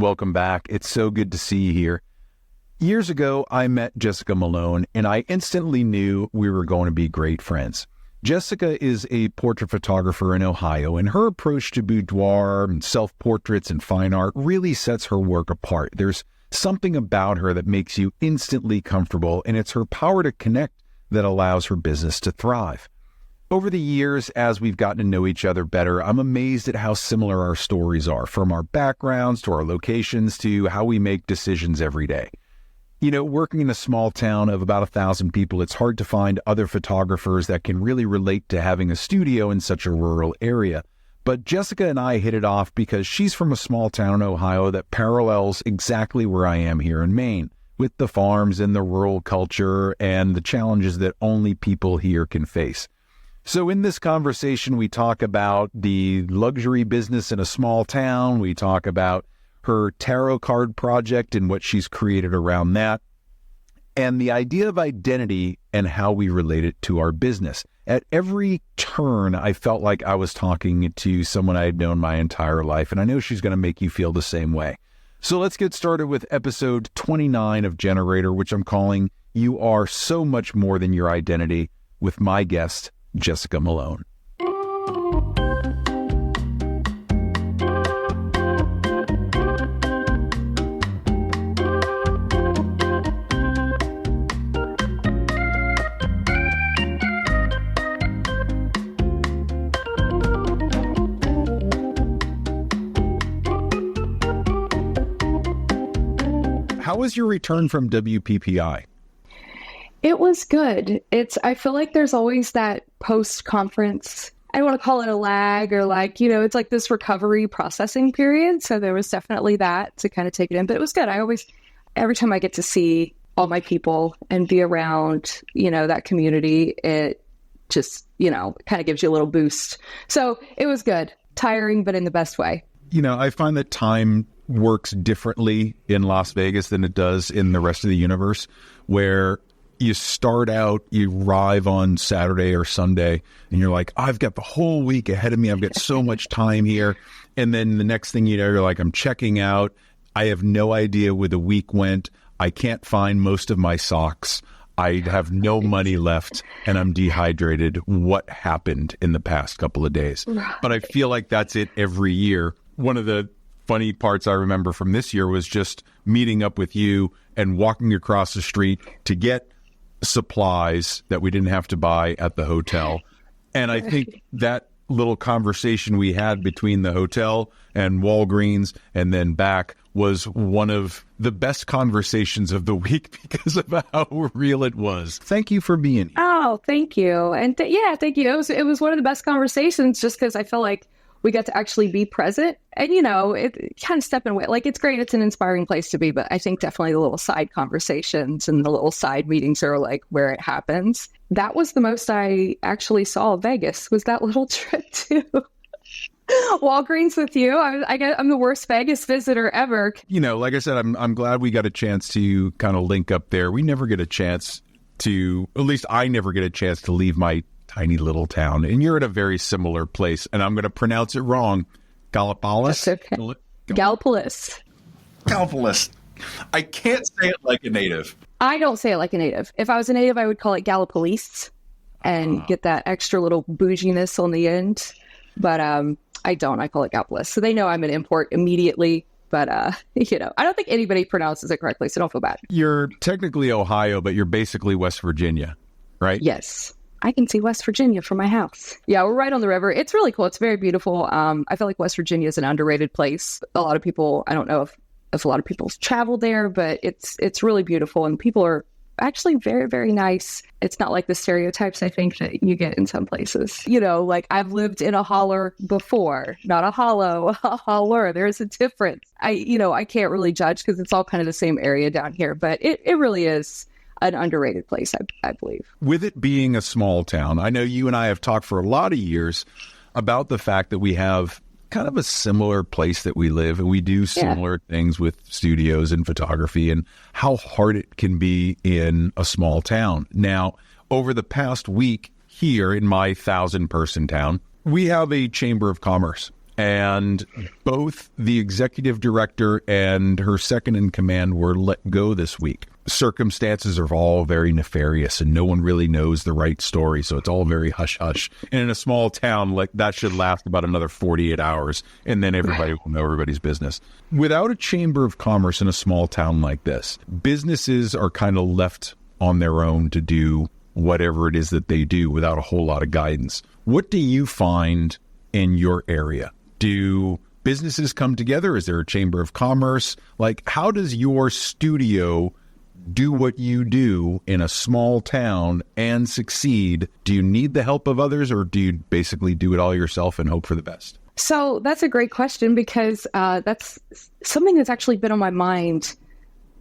Welcome back. It's so good to see you here. Years ago, I met Jessica Malone, and I instantly knew we were going to be great friends. Jessica is a portrait photographer in Ohio, and her approach to boudoir and self-portraits and fine art really sets her work apart. There's something about her that makes you instantly comfortable, and it's her power to connect that allows her business to thrive. Over the years, as we've gotten to know each other better, I'm amazed at how similar our stories are, from our backgrounds to our locations to how we make decisions every day. You know, working in a small town of about 1,000 people, it's hard to find other photographers that can really relate to having a studio in such a rural area. But Jessica and I hit it off because she's from a small town in Ohio that parallels exactly where I am here in Maine, with the farms and the rural culture and the challenges that only people here can face. So in this conversation, we talk about the luxury business in a small town. We talk about her tarot card project and what she's created around that, and the idea of identity and how we relate it to our business. At every turn, I felt like I was talking to someone I had known my entire life, and I know she's going to make you feel the same way. So let's get started with episode 29 of Generator, which I'm calling You Are So Much More Than Your Identity, with my guest, Jessica Malone. How was your return from WPPI? It was good. I feel like there's always that post-conference, I don't want to call it a lag or it's like this recovery processing period. So there was definitely that to kind of take it in, but it was good. Every time I get to see all my people and be around, that community, it just, kind of gives you a little boost. So it was good. Tiring, but in the best way. I find that time works differently in Las Vegas than it does in the rest of the universe, where you start out, you arrive on Saturday or Sunday, and you're like, I've got the whole week ahead of me. I've got so much time here. And then the next thing you know, you're like, I'm checking out. I have no idea where the week went. I can't find most of my socks. I have no money left, and I'm dehydrated. What happened in the past couple of days? But I feel like that's it every year. One of the funny parts I remember from this year was just meeting up with you and walking across the street to get supplies that we didn't have to buy at the hotel. And I think that little conversation we had between the hotel and Walgreens and then back was one of the best conversations of the week because of how real it was. Thank you for being here. Oh, thank you. And thank you. It was one of the best conversations just because I felt like we got to actually be present and, it kind of stepping away. Like, it's great. It's an inspiring place to be. But I think definitely the little side conversations and the little side meetings are like where it happens. That was the most I actually saw of Vegas, was that little trip to Walgreens with you. I'm the worst Vegas visitor ever. Like I said, I'm glad we got a chance to kind of link up there. We never get a chance to, at least I never get a chance to leave my tiny little town, and you're at a very similar place, and I'm going to pronounce it wrong. Gallipolis? That's okay. Gallipolis. Gallipolis. I can't say it like a native. I don't say it like a native. If I was a native, I would call it Gallipolis and get that extra little bouginess on the end. But I don't. I call it Gallipolis. So they know I'm an import immediately. But, I don't think anybody pronounces it correctly, so don't feel bad. You're technically Ohio, but you're basically West Virginia, right? Yes. I can see West Virginia from my house. Yeah, we're right on the river. It's really cool. It's very beautiful. I feel like West Virginia is an underrated place. A lot of people, I don't know if a lot of people travel there, but it's really beautiful. And people are actually very, very nice. It's not like the stereotypes I think that you get in some places. Like I've lived in a holler before, not a hollow, a holler. There's a difference. I can't really judge because it's all kind of the same area down here, but it really is an underrated place, I believe. With it being a small town, I know you and I have talked for a lot of years about the fact that we have kind of a similar place that we live, and we do similar things with studios and photography, and how hard it can be in a small town. Now, over the past week here in my 1,000-person town, we have a chamber of commerce. and both the executive director and her second in command were let go this week. Circumstances are all very nefarious and no one really knows the right story, so it's all very hush-hush. And in a small town, like that should last about another 48 hours, and then everybody will know everybody's business. Without a chamber of commerce in a small town like this, businesses are kind of left on their own to do whatever it is that they do without a whole lot of guidance. What do you find in your area? Do businesses come together? Is there a chamber of commerce? Like, how does your studio do what you do in a small town and succeed? Do you need the help of others, or do you basically do it all yourself and hope for the best? So that's a great question, because that's something that's actually been on my mind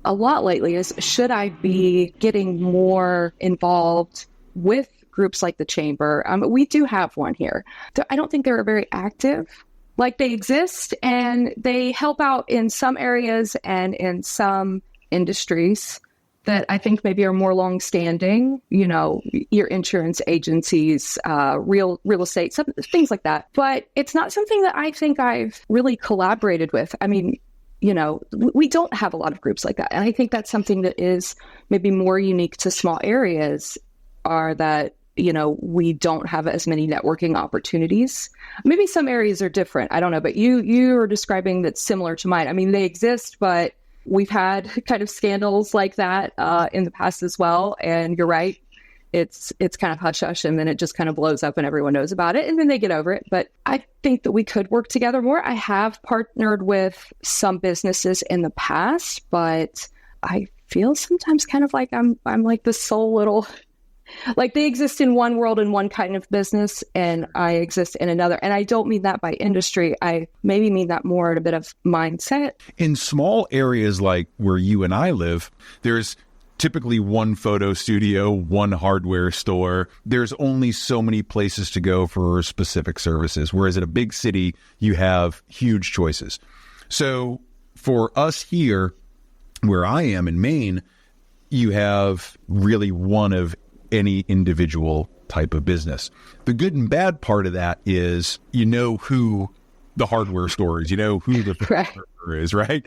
a lot lately, is should I be getting more involved with groups like the Chamber? We do have one here. I don't think they're very active. Like, they exist and they help out in some areas and in some industries that I think maybe are more long-standing, you know, your insurance agencies, real estate, things like that. But it's not something that I think I've really collaborated with. I mean, you know, we don't have a lot of groups like that. And I think that's something that is maybe more unique to small areas, are that, you know, we don't have as many networking opportunities. Maybe some areas are different. I don't know. But you are describing that's similar to mine. I mean, they exist, but we've had kind of scandals like that in the past as well. And you're right. It's kind of hush-hush, and then it just kind of blows up and everyone knows about it and then they get over it. But I think that we could work together more. I have partnered with some businesses in the past, but I feel sometimes kind of like I'm like the sole little, like they exist in one world in one kind of business and I exist in another. And I don't mean that by industry. I maybe mean that more in a bit of mindset. In small areas like where you and I live, there's typically one photo studio, one hardware store. There's only so many places to go for specific services. Whereas at a big city, you have huge choices. So for us here, where I am in Maine, you have really one of any individual type of business. The good and bad part of that is, you know who the hardware store is, you know who the photographer is, right?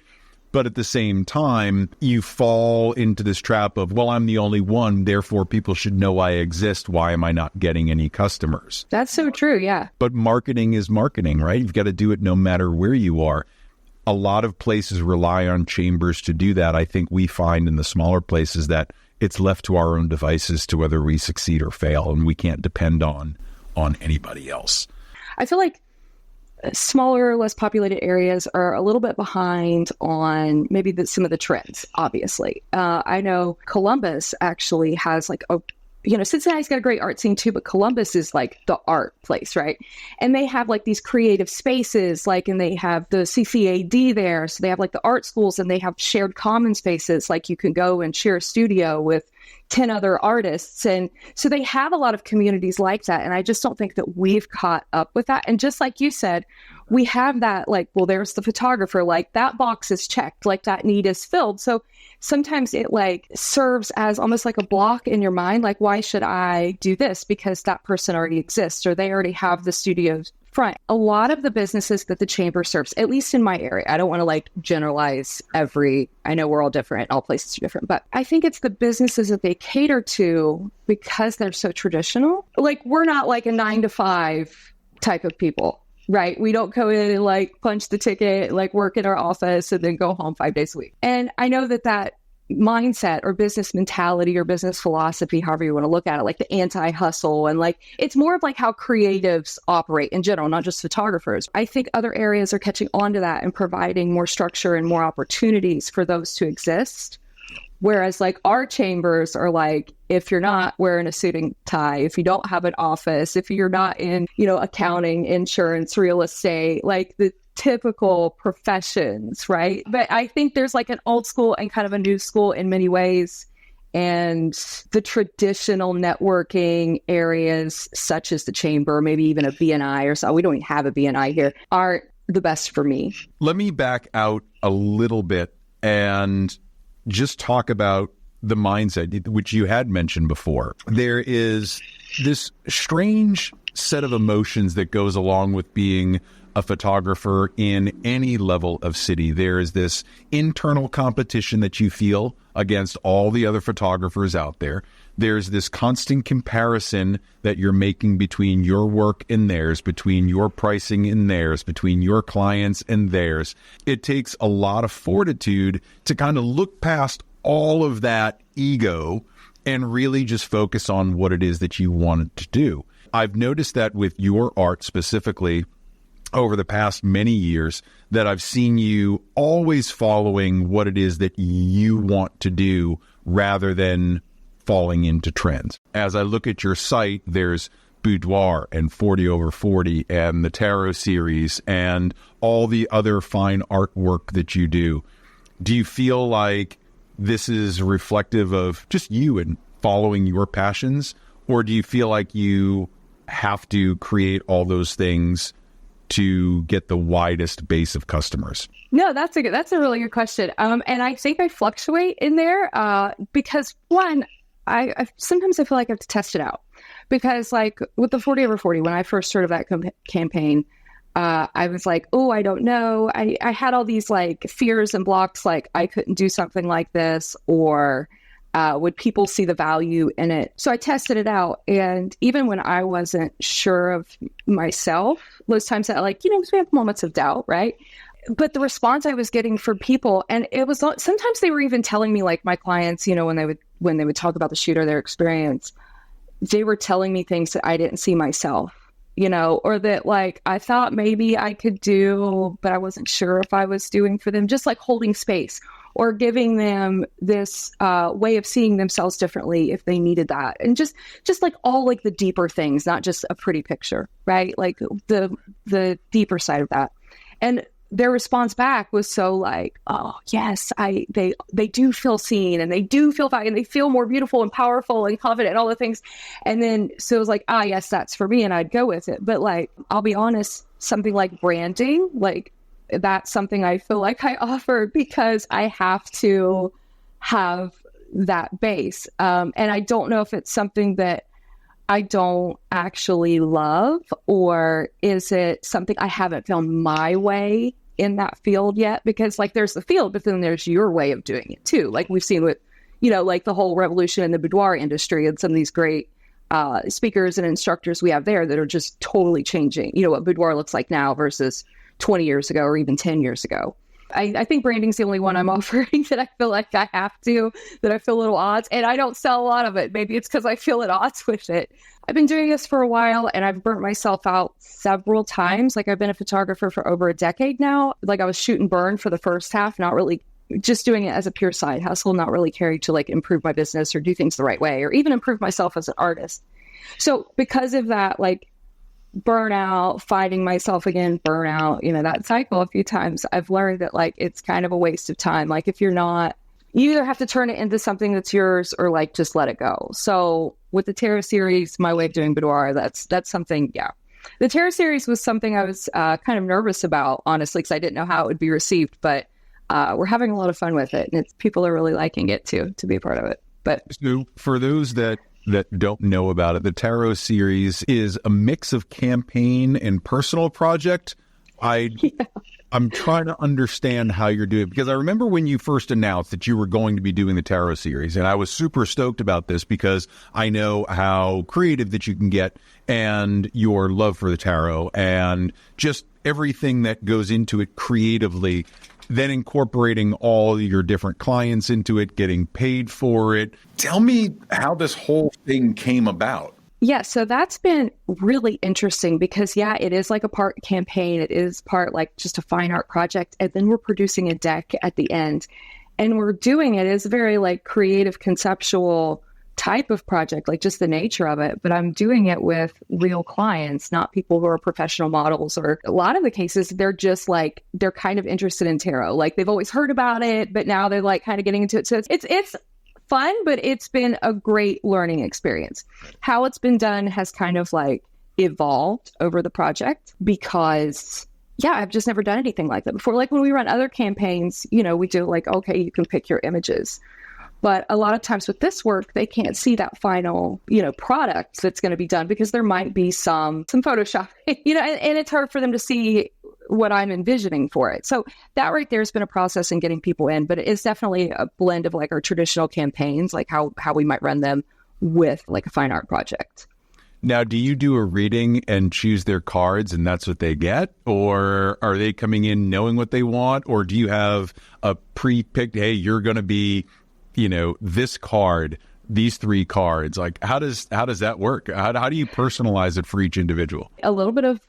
But at the same time, you fall into this trap of, well, I'm the only one, therefore people should know I exist. Why am I not getting any customers? That's so true, yeah. But marketing is marketing, right? You've got to do it no matter where you are. A lot of places rely on chambers to do that. I think we find in the smaller places that it's left to our own devices to whether we succeed or fail, and we can't depend on anybody else. I feel like smaller, less populated areas are a little bit behind on maybe some of the trends, obviously. I know Columbus actually has like Cincinnati's got a great art scene too, but Columbus is like the art place, right? And they have like these creative spaces, and they have the CCAD there. So they have like the art schools, and they have shared common spaces. Like you can go and share a studio with 10 other artists. And so they have a lot of communities like that. And I just don't think that we've caught up with that. And just like you said, we have that, there's the photographer, that box is checked, that need is filled. So sometimes it serves as almost like a block in your mind. Why should I do this? Because that person already exists, or they already have the studio front. A lot of the businesses that the chamber serves, at least in my area, I don't want to generalize I know we're all different, all places are different, but I think it's the businesses that they cater to because they're so traditional. We're not a 9-to-5 type of people. Right. We don't go in and punch the ticket, work in our office and then go home 5 days a week. And I know that mindset or business mentality or business philosophy, however you want to look at it, the anti-hustle and it's more of how creatives operate in general, not just photographers. I think other areas are catching on to that and providing more structure and more opportunities for those to exist. Whereas our chambers are if you're not wearing a suit and tie, if you don't have an office, if you're not in, accounting, insurance, real estate, the typical professions, right? But I think there's an old school and kind of a new school in many ways. And the traditional networking areas, such as the chamber, maybe even a BNI or so, we don't even have a BNI here, aren't the best for me. Let me back out a little bit and just talk about the mindset, which you had mentioned before. There is this strange set of emotions that goes along with being a photographer in any level of city. There is this internal competition that you feel against all the other photographers out there. There's this constant comparison that you're making between your work and theirs, between your pricing and theirs, between your clients and theirs. It takes a lot of fortitude to kind of look past all of that ego and really just focus on what it is that you wanted to do. I've noticed that with your art specifically over the past many years, that I've seen you always following what it is that you want to do rather than falling into trends. As I look at your site, there's Boudoir and 40 over 40 and the Tarot series and all the other fine artwork that you do. Do you feel like this is reflective of just you and following your passions? Or do you feel like you have to create all those things to get the widest base of customers? No, that's a really good question. And I think I fluctuate in there because one, I sometimes I feel like I have to test it out, because like with the 40 over 40, when I first started that campaign, I was like, oh, I don't know. I had all these like fears and blocks, like I couldn't do something like this, or would people see the value in it? So I tested it out. And even when I wasn't sure of myself, those times that we have moments of doubt, right? But the response I was getting from people, and it was sometimes they were even telling me, like my clients, when they would talk about the shoot or their experience, they were telling me things that I didn't see myself, or that like I thought maybe I could do, but I wasn't sure if I was doing for them, just like holding space or giving them this way of seeing themselves differently if they needed that. And just like all like the deeper things, not just a pretty picture, right? Like the deeper side of that. And their response back was so like, oh yes, they do feel seen, and they do feel valued, and they feel more beautiful and powerful and confident and all the things. And then so it was like, yes, that's for me, and I'd go with it. But like, I'll be honest, something like branding, like that's something I feel like I offer because I have to have that base. And I don't know if it's something that I don't actually love, or is it something I haven't found my way in that field yet? Because like there's the field, but then there's your way of doing it too. Like we've seen with, like the whole revolution in the boudoir industry and some of these great speakers and instructors we have there that are just totally changing, what boudoir looks like now versus 20 years ago or even 10 years ago. I think branding's the only one I'm offering that I feel like I have to, that I feel a little odds, and I don't sell a lot of it. Maybe it's because I feel at odds with it. I've been doing this for a while, and I've burnt myself out several times. Like I've been a photographer for over a decade now. Like I was shoot and burn for the first half, not really just doing it as a pure side hustle, not really caring to like improve my business or do things the right way or even improve myself as an artist. So because of that, like burnout, finding myself again, burnout, that cycle a few times, I've learned that like it's kind of a waste of time. Like if you're not, you either have to turn it into something that's yours or like just let it go. So with the Tarot series, my way of doing boudoir, that's something, yeah. The Tarot series was something I was kind of nervous about, honestly, because I didn't know how it would be received, but we're having a lot of fun with it, and people are really liking it too, to be a part of it. But so for those that don't know about it, the Tarot series is a mix of campaign and personal project. I'm trying to understand how you're doing it, because I remember when you first announced that you were going to be doing the Tarot series, and I was super stoked about this because I know how creative that you can get and your love for the tarot and just everything that goes into it creatively, then incorporating all your different clients into it, getting paid for it. Tell me how this whole thing came about. Yeah, so that's been really interesting because, yeah, it is like a part campaign. It is part like just a fine art project. And then we're producing a deck at the end. And we're doing it as a very like creative, conceptual type of project, like just the nature of it. But I'm doing it with real clients, not people who are professional models. Or a lot of the cases, they're just like, they're kind of interested in tarot. Like they've always heard about it, but now they're like kind of getting into it. So it's fun, but it's been a great learning experience. How it's been done has kind of like evolved over the project because, yeah, I've just never done anything like that before. Like when we run other campaigns, we do like, okay, you can pick your images. But a lot of times with this work, they can't see that final, product that's going to be done because there might be some Photoshop, and it's hard for them to see what I'm envisioning for it. So that right there has been a process in getting people in, but it is definitely a blend of like our traditional campaigns, like how we might run them with like a fine art project. Now, do you do a reading and choose their cards and that's what they get? Or are they coming in knowing what they want? Or do you have a pre-picked, hey, you're going to be, this card, these 3 cards? Like, how does that work? How do you personalize it for each individual? A little bit of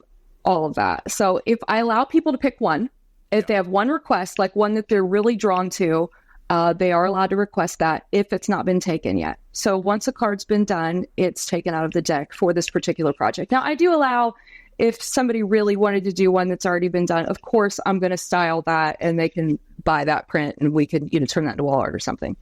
all of that. So if I allow people to pick one, if they have one request, like one that they're really drawn to, they are allowed to request that if it's not been taken yet. So once a card's been done, it's taken out of the deck for this particular project. Now, I do allow, if somebody really wanted to do one that's already been done, of course, I'm going to style that and they can buy that print and we could, turn that into wall art or something.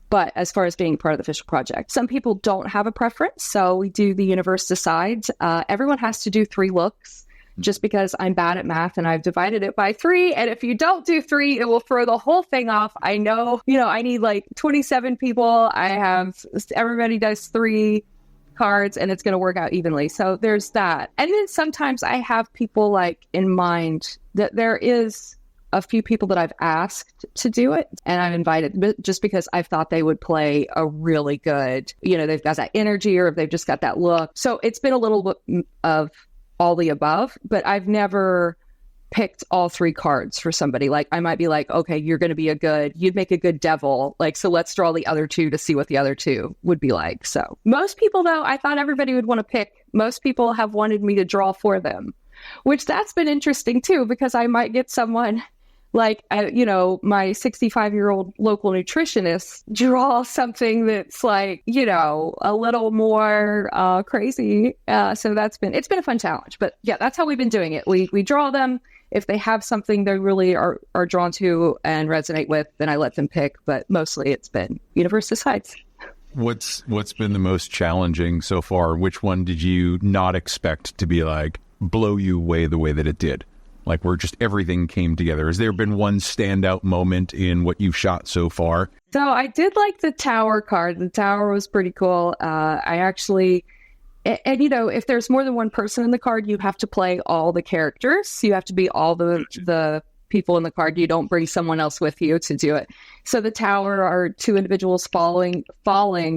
But as far as being part of the official project, some people don't have a preference. So we do the universe decides. Everyone has to do 3 looks. Just because I'm bad at math and I've divided it by 3. And if you don't do 3, it will throw the whole thing off. I know, I need like 27 people. Everybody does 3 cards and it's going to work out evenly. So there's that. And then sometimes I have people like in mind that there is a few people that I've asked to do it and I've invited just because I've thought they would play a really good, they've got that energy or if they've just got that look. So it's been a little bit of all the above, but I've never picked all 3 cards for somebody. Like I might be like, okay, you'd make a good devil. Like, so let's draw the other 2 to see what the other 2 would be like. So most people though, I thought everybody would want to pick. Most people have wanted me to draw for them, which that's been interesting too, because I might get someone like, my 65-year-old local nutritionist draw something that's like, a little more crazy. So it's been a fun challenge. But yeah, that's how we've been doing it. We draw them. If they have something they really are drawn to and resonate with, then I let them pick. But mostly it's been universe decides. What's been the most challenging so far? Which one did you not expect to be like blow you away the way that it did? Like where just everything came together. Has there been one standout moment in what you've shot so far? So I did like the tower card. The tower was pretty cool. If there's more than one person in the card, you have to play all the characters. You have to be all the people in the card. You don't bring someone else with you to do it. So the tower are 2 individuals falling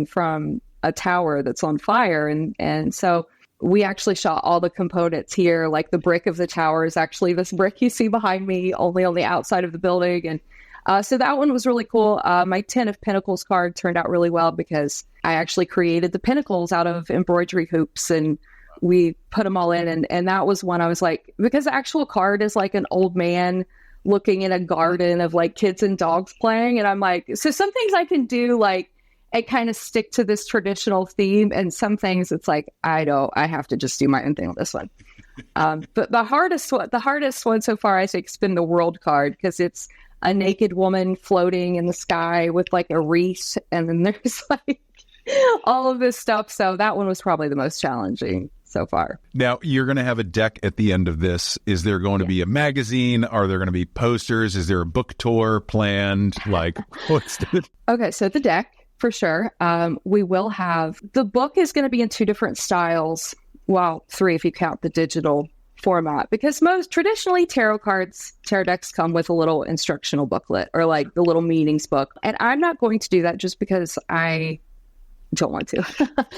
from a tower that's on fire. And so we actually shot all the components here. Like the brick of the tower is actually this brick you see behind me, only on the outside of the building. And so that one was really cool. My 10 of Pentacles card turned out really well because I actually created the pinnacles out of embroidery hoops and we put them all in. And that was one I was like, because the actual card is like an old man looking in a garden of like kids and dogs playing. And I'm like, so some things I can do like, I kind of stick to this traditional theme, and some things it's like I have to just do my own thing with this one. But the hardest one so far, I think, has been the World card because it's a naked woman floating in the sky with like a wreath, and then there's like all of this stuff. So that one was probably the most challenging so far. Now, you're going to have a deck at the end of this. Is there going to be a magazine? Are there going to be posters? Is there a book tour planned? Like, what's the... Okay, so the deck. For sure. We will have, the book is going to be in 2 different styles. Well, 3 if you count the digital format, because most traditionally tarot decks come with a little instructional booklet or like the little meanings book. And I'm not going to do that just because I don't want to.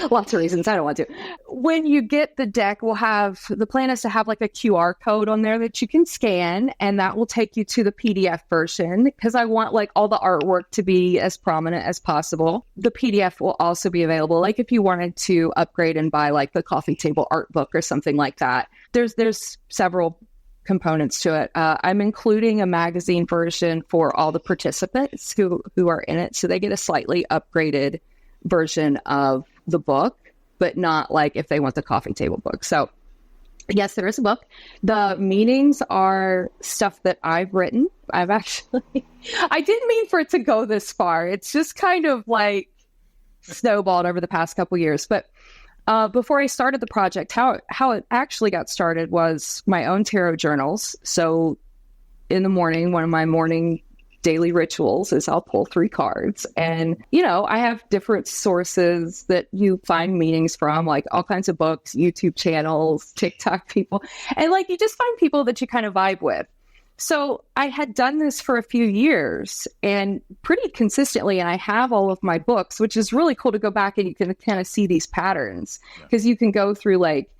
Lots of reasons I don't want to. When you get the deck, the plan is to have like a QR code on there that you can scan, and that will take you to the PDF version because I want like all the artwork to be as prominent as possible. The PDF will also be available. Like if you wanted to upgrade and buy like the coffee table art book or something like that, there's several components to it. I'm including a magazine version for all the participants who are in it. So they get a slightly upgraded version of the book, but not like if they want the coffee table book. So yes, there is a book. The meanings are stuff that I've written. I didn't mean for it to go this far. It's just kind of like snowballed over the past couple years. But before I started the project, how it actually got started was my own tarot journals. So in the morning, one of my morning daily rituals is I'll pull 3 cards. And, you know, I have different sources that you find meanings from, like all kinds of books, YouTube channels, TikTok people. And like, you just find people that you kind of vibe with. So I had done this for a few years and pretty consistently, and I have all of my books, which is really cool to go back and you can kind of see these patterns because you can go through like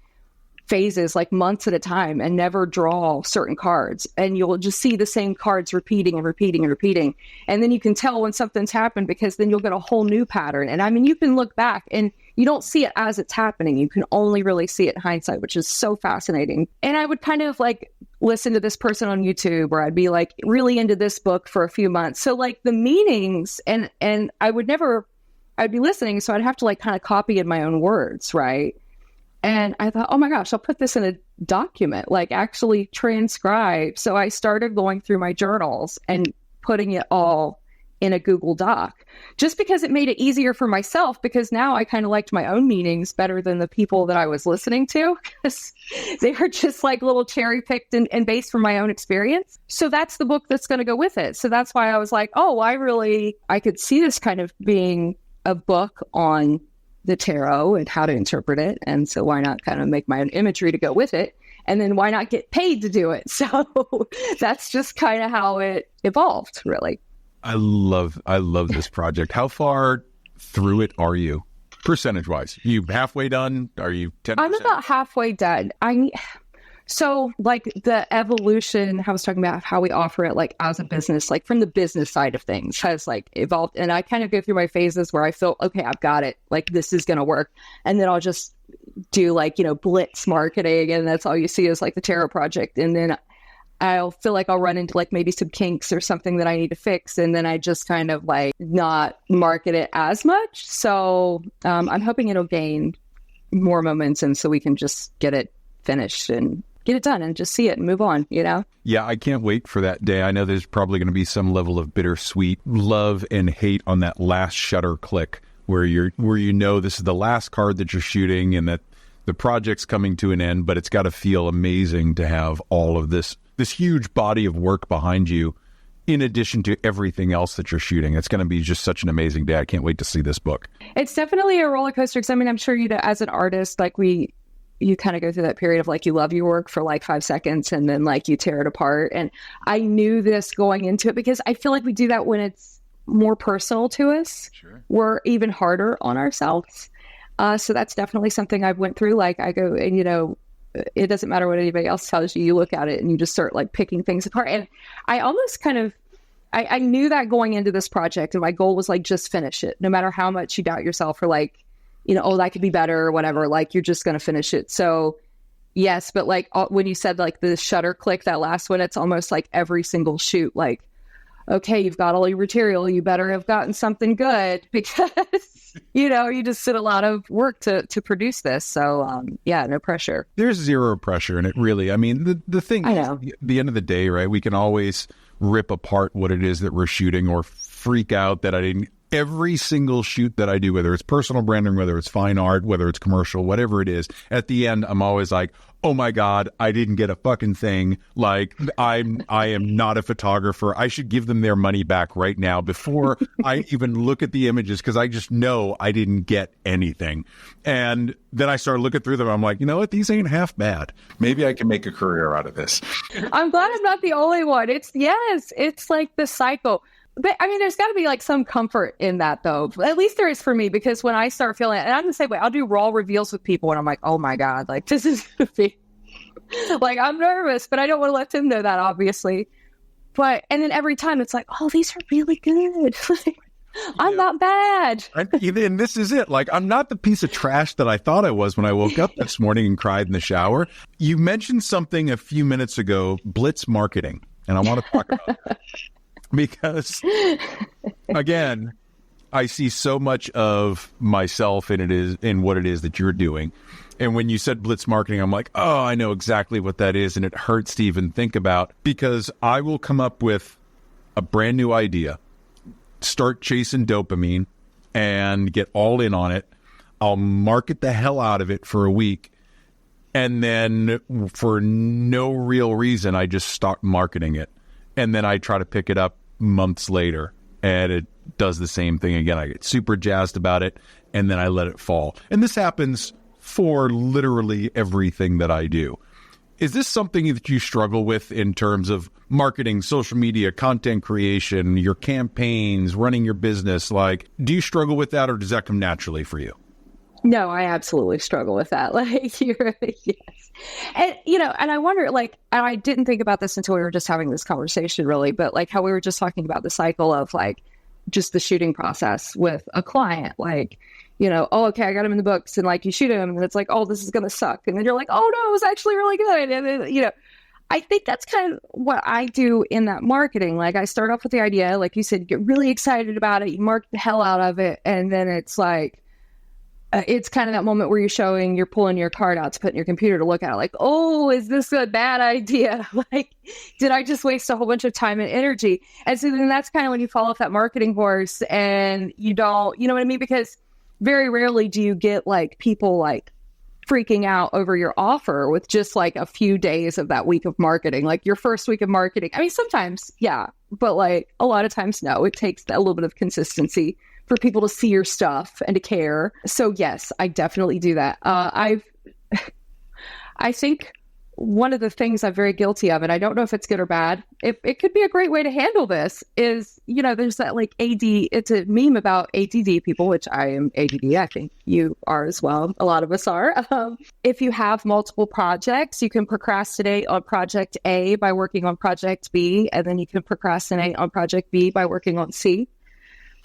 phases, like months at a time, and never draw certain cards. And you'll just see the same cards repeating and repeating and repeating. And then you can tell when something's happened because then you'll get a whole new pattern. And I mean, you can look back and you don't see it as it's happening. You can only really see it in hindsight, which is so fascinating. And I would kind of like listen to this person on YouTube, or I'd be like really into this book for a few months. So like the meanings and I'd be listening. So I'd have to like kind of copy in my own words. Right. And I thought, oh my gosh, I'll put this in a document, like actually transcribe. So I started going through my journals and putting it all in a Google Doc, just because it made it easier for myself, because now I kind of liked my own meanings better than the people that I was listening to, because they were just like little cherry picked and based from my own experience. So that's the book that's going to go with it. So that's why I was like, oh, I could see this kind of being a book on the tarot and how to interpret it. And so why not kind of make my own imagery to go with it? And then why not get paid to do it? So that's just kind of how it evolved, really. I love this project. How far through it are you, percentage wise? You halfway done? Are you 10%? I'm about halfway done. So like the evolution, I was talking about how we offer it like as a business, like from the business side of things has like evolved. And I kind of go through my phases where I feel, okay, I've got it. Like this is going to work. And then I'll just do like, you know, blitz marketing. And that's all you see is like the tarot project. And then I'll feel like I'll run into like maybe some kinks or something that I need to fix. And then I just kind of like not market it as much. So I'm hoping it'll gain more momentum so we can just get it finished and get it done and just see it and move on, you know? Yeah, I can't wait for that day. I know there's probably going to be some level of bittersweet love and hate on that last shutter click where you know this is the last card that you're shooting and that the project's coming to an end, but it's got to feel amazing to have all of this huge body of work behind you in addition to everything else that you're shooting. It's going to be just such an amazing day. I can't wait to see this book. It's definitely a roller coaster because I mean, I'm sure as an artist, like you kind of go through that period of like, you love your work for like 5 seconds and then like you tear it apart. And I knew this going into it because I feel like we do that when it's more personal to us. Sure. We're even harder on ourselves. So that's definitely something I've went through. Like I go and, you know, it doesn't matter what anybody else tells you, you look at it and you just start like picking things apart. And I almost kind of, I knew that going into this project and my goal was like, just finish it. No matter how much you doubt yourself or like, you know, oh, that could be better or whatever, like you're just going to finish it. So yes, but like when you said like the shutter click, that last one, it's almost like every single shoot, like, okay, you've got all your material, you better have gotten something good because, you know, you just did a lot of work to produce this. So yeah, no pressure. There's zero pressure in it, really. I mean, the thing I know. At the end of the day, right, we can always rip apart what it is that we're shooting or freak out that I didn't. Every single shoot that I do, whether it's personal branding, whether it's fine art, whether it's commercial, whatever it is, at the end, I'm always like, oh my God, I didn't get a fucking thing. Like, I am not a photographer. I should give them their money back right now before I even look at the images because I just know I didn't get anything. And then I start looking through them. I'm like, you know what? These ain't half bad. Maybe I can make a career out of this. I'm glad I'm not the only one. It's like the cycle. But I mean, there's got to be like some comfort in that, though. At least there is for me, because when I start feeling it, and I'm the same way, I'll do raw reveals with people, and I'm like, oh my God, like this is gonna be like I'm nervous, but I don't want to let them know that, obviously. But and then every time it's like, oh, these are really good. I'm not bad. And this is it. Like, I'm not the piece of trash that I thought I was when I woke up this morning and cried in the shower. You mentioned something a few minutes ago, blitz marketing, and I want to talk about that. Because, again, I see so much of myself in what it is that you're doing. And when you said blitz marketing, I'm like, oh, I know exactly what that is. And it hurts to even think about, because I will come up with a brand new idea, start chasing dopamine and get all in on it. I'll market the hell out of it for a week. And then for no real reason, I just start marketing it. And then I try to pick it up months later and it does the same thing again. I get super jazzed about it and then I let it fall. And this happens for literally everything that I do. Is this something that you struggle with in terms of marketing, social media, content creation, your campaigns, running your business? Like, do you struggle with that or does that come naturally for you? No, I absolutely struggle with that. Like, yes. And, and I wonder, like, and I didn't think about this until we were just having this conversation really, but like how we were just talking about the cycle of like just the shooting process with a client, like, oh, okay, I got him in the books and like you shoot him and it's like, oh, this is going to suck. And then you're like, oh no, it was actually really good. And then, I think that's kind of what I do in that marketing. Like I start off with the idea, like you said, get really excited about it. You market the hell out of it. And then it's like, it's kind of that moment where you're pulling your card out to put in your computer to look at it like, oh, is this a bad idea? Like, did I just waste a whole bunch of time and energy? And so then that's kind of when you fall off that marketing horse and you don't, you know what I mean? Because very rarely do you get like people like freaking out over your offer with just like a few days of that week of marketing, like your first week of marketing. I mean, sometimes, yeah, but like a lot of times, no, it takes a little bit of consistency for people to see your stuff and to care. So yes, I definitely do that. I think one of the things I'm very guilty of, and I don't know if it's good or bad, it could be a great way to handle this is, there's that like it's a meme about ADD people, which I am ADD. I think you are as well. A lot of us are. If you have multiple projects, you can procrastinate on project A by working on project B, and then you can procrastinate on project B by working on C.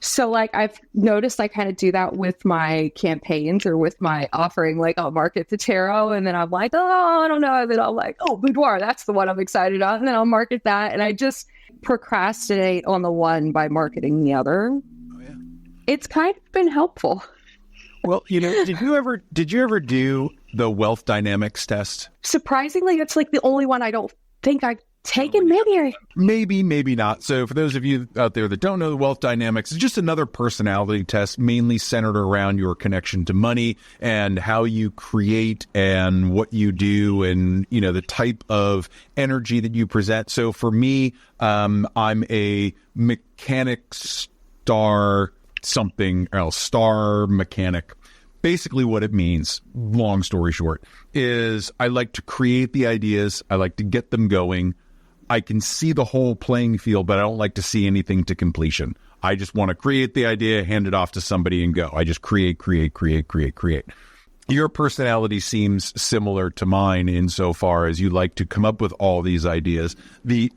So like I've noticed I kind of do that with my campaigns or with my offering, like I'll market the tarot and then I'm like, oh, I don't know. And then I'm like, oh, Boudoir, that's the one I'm excited about. And then I'll market that. And I just procrastinate on the one by marketing the other. Oh, yeah. It's kind of been helpful. Well, did you ever do the wealth dynamics test? Surprisingly, it's like the only one I don't think I've taken. Maybe not. So for those of you out there that don't know, the wealth dynamics is just another personality test, mainly centered around your connection to money and how you create and what you do and, the type of energy that you present. So for me, I'm a mechanic star mechanic. Basically what it means, long story short, is I like to create the ideas. I like to get them going. I can see the whole playing field, but I don't like to see anything to completion. I just want to create the idea, hand it off to somebody and go. I just create. Your personality seems similar to mine insofar as you like to come up with all these ideas. The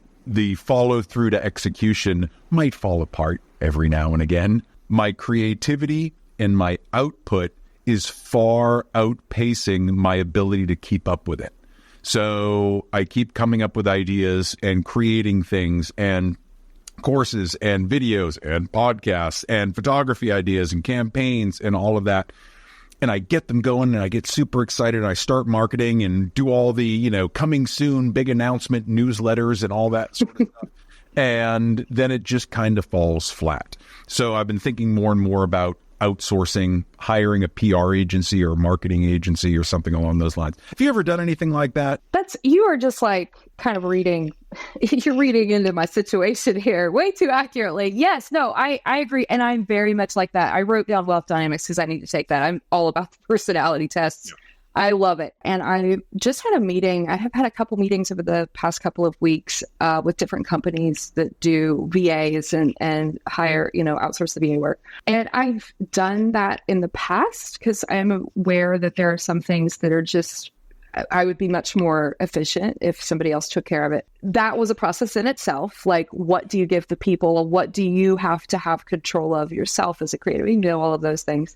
follow through to execution might fall apart every now and again. My creativity and my output is far outpacing my ability to keep up with it. So I keep coming up with ideas and creating things and courses and videos and podcasts and photography ideas and campaigns and all of that. And I get them going and I get super excited and I start marketing and do all the, coming soon, big announcement newsletters and all that sort of stuff. And then it just kind of falls flat. So I've been thinking more and more about outsourcing, hiring a PR agency or marketing agency or something along those lines. Have you ever done anything like that? You are just like kind of you're reading into my situation here way too accurately. Yes, no, I agree. And I'm very much like that. I wrote down wealth dynamics because I need to take that. I'm all about the personality tests. Yeah. I love it. And I just had a meeting. I have had a couple meetings over the past couple of weeks with different companies that do VAs and hire, outsource the VA work. And I've done that in the past because I'm aware that there are some things that are just, I would be much more efficient if somebody else took care of it. That was a process in itself. Like, what do you give the people? What do you have to have control of yourself as a creator? You know, all of those things.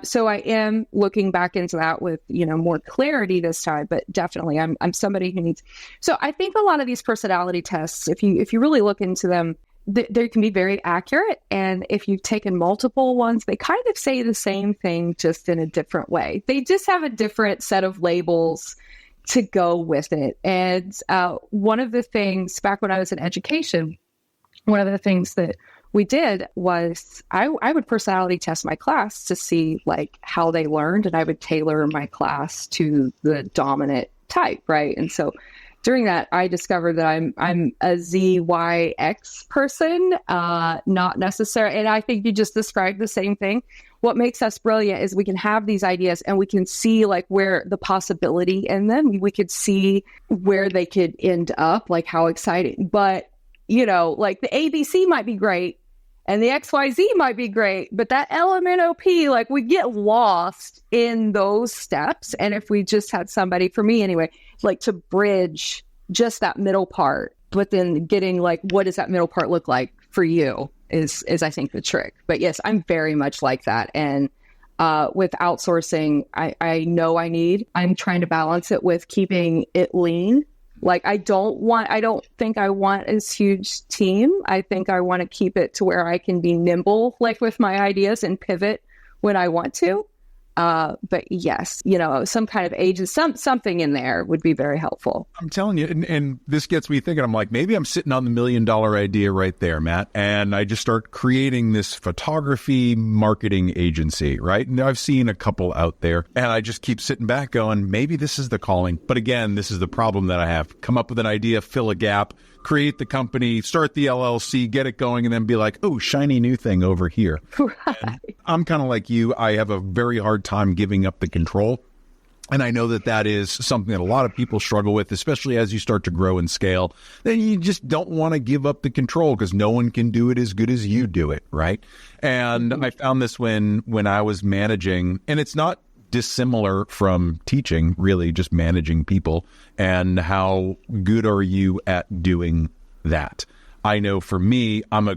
So I am looking back into that with, more clarity this time, but definitely I'm somebody who needs. So I think a lot of these personality tests, if you really look into them, they can be very accurate. And if you've taken multiple ones, they kind of say the same thing, just in a different way. They just have a different set of labels to go with it. And one of the things back when I was in education, one of the things that we did was I would personality test my class to see like how they learned, and I would tailor my class to the dominant type, right? And so during that, I discovered that I'm a ZYX person, not necessarily. And I think you just described the same thing. What makes us brilliant is we can have these ideas and we can see like where the possibility in them, we could see where they could end up, like how exciting. But, you know, like the ABC might be great and the XYZ might be great, but that LMNOP, like we get lost in those steps. And if we just had somebody, for me anyway, like to bridge just that middle part, but then getting like, what does that middle part look like for you is I think the trick. But yes, I'm very much like that. And with outsourcing, I know I'm trying to balance it with keeping it lean. Like I don't think I want a huge team. I think I want to keep it to where I can be nimble, like with my ideas and pivot when I want to. But yes, you know, some kind of agent, something in there would be very helpful. I'm telling you, and this gets me thinking, I'm like, maybe I'm sitting on the $1 million idea right there, Matt. And I just start creating this photography marketing agency, right? And I've seen a couple out there and I just keep sitting back going, maybe this is the calling. But again, this is the problem that I have. Come up with an idea, fill a gap, create the company, start the LLC, get it going, and then be like, oh, shiny new thing over here. Right. I'm kind of like you. I have a very hard time giving up the control. And I know that that is something that a lot of people struggle with, especially as you start to grow and scale. Then you just don't want to give up the control because no one can do it as good as you do it, right? And I found this when I was managing, and it's not dissimilar from teaching, really, just managing people. And how good are you at doing that? I know for me, I'm a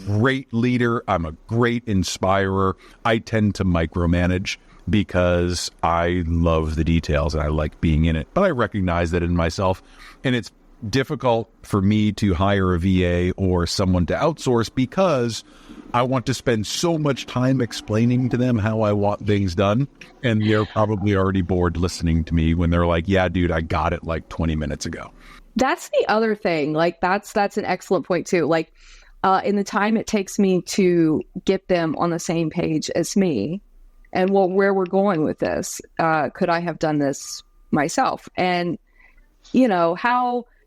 great leader. I'm a great inspirer. I tend to micromanage because I love the details and I like being in it. But I recognize that in myself. And it's difficult for me to hire a VA or someone to outsource because I want to spend so much time explaining to them how I want things done. And they're probably already bored listening to me when they're like, yeah, dude, I got it like 20 minutes ago. That's the other thing. Like that's an excellent point too. Like in the time it takes me to get them on the same page as me and where we're going with this, could I have done this myself? And, you know,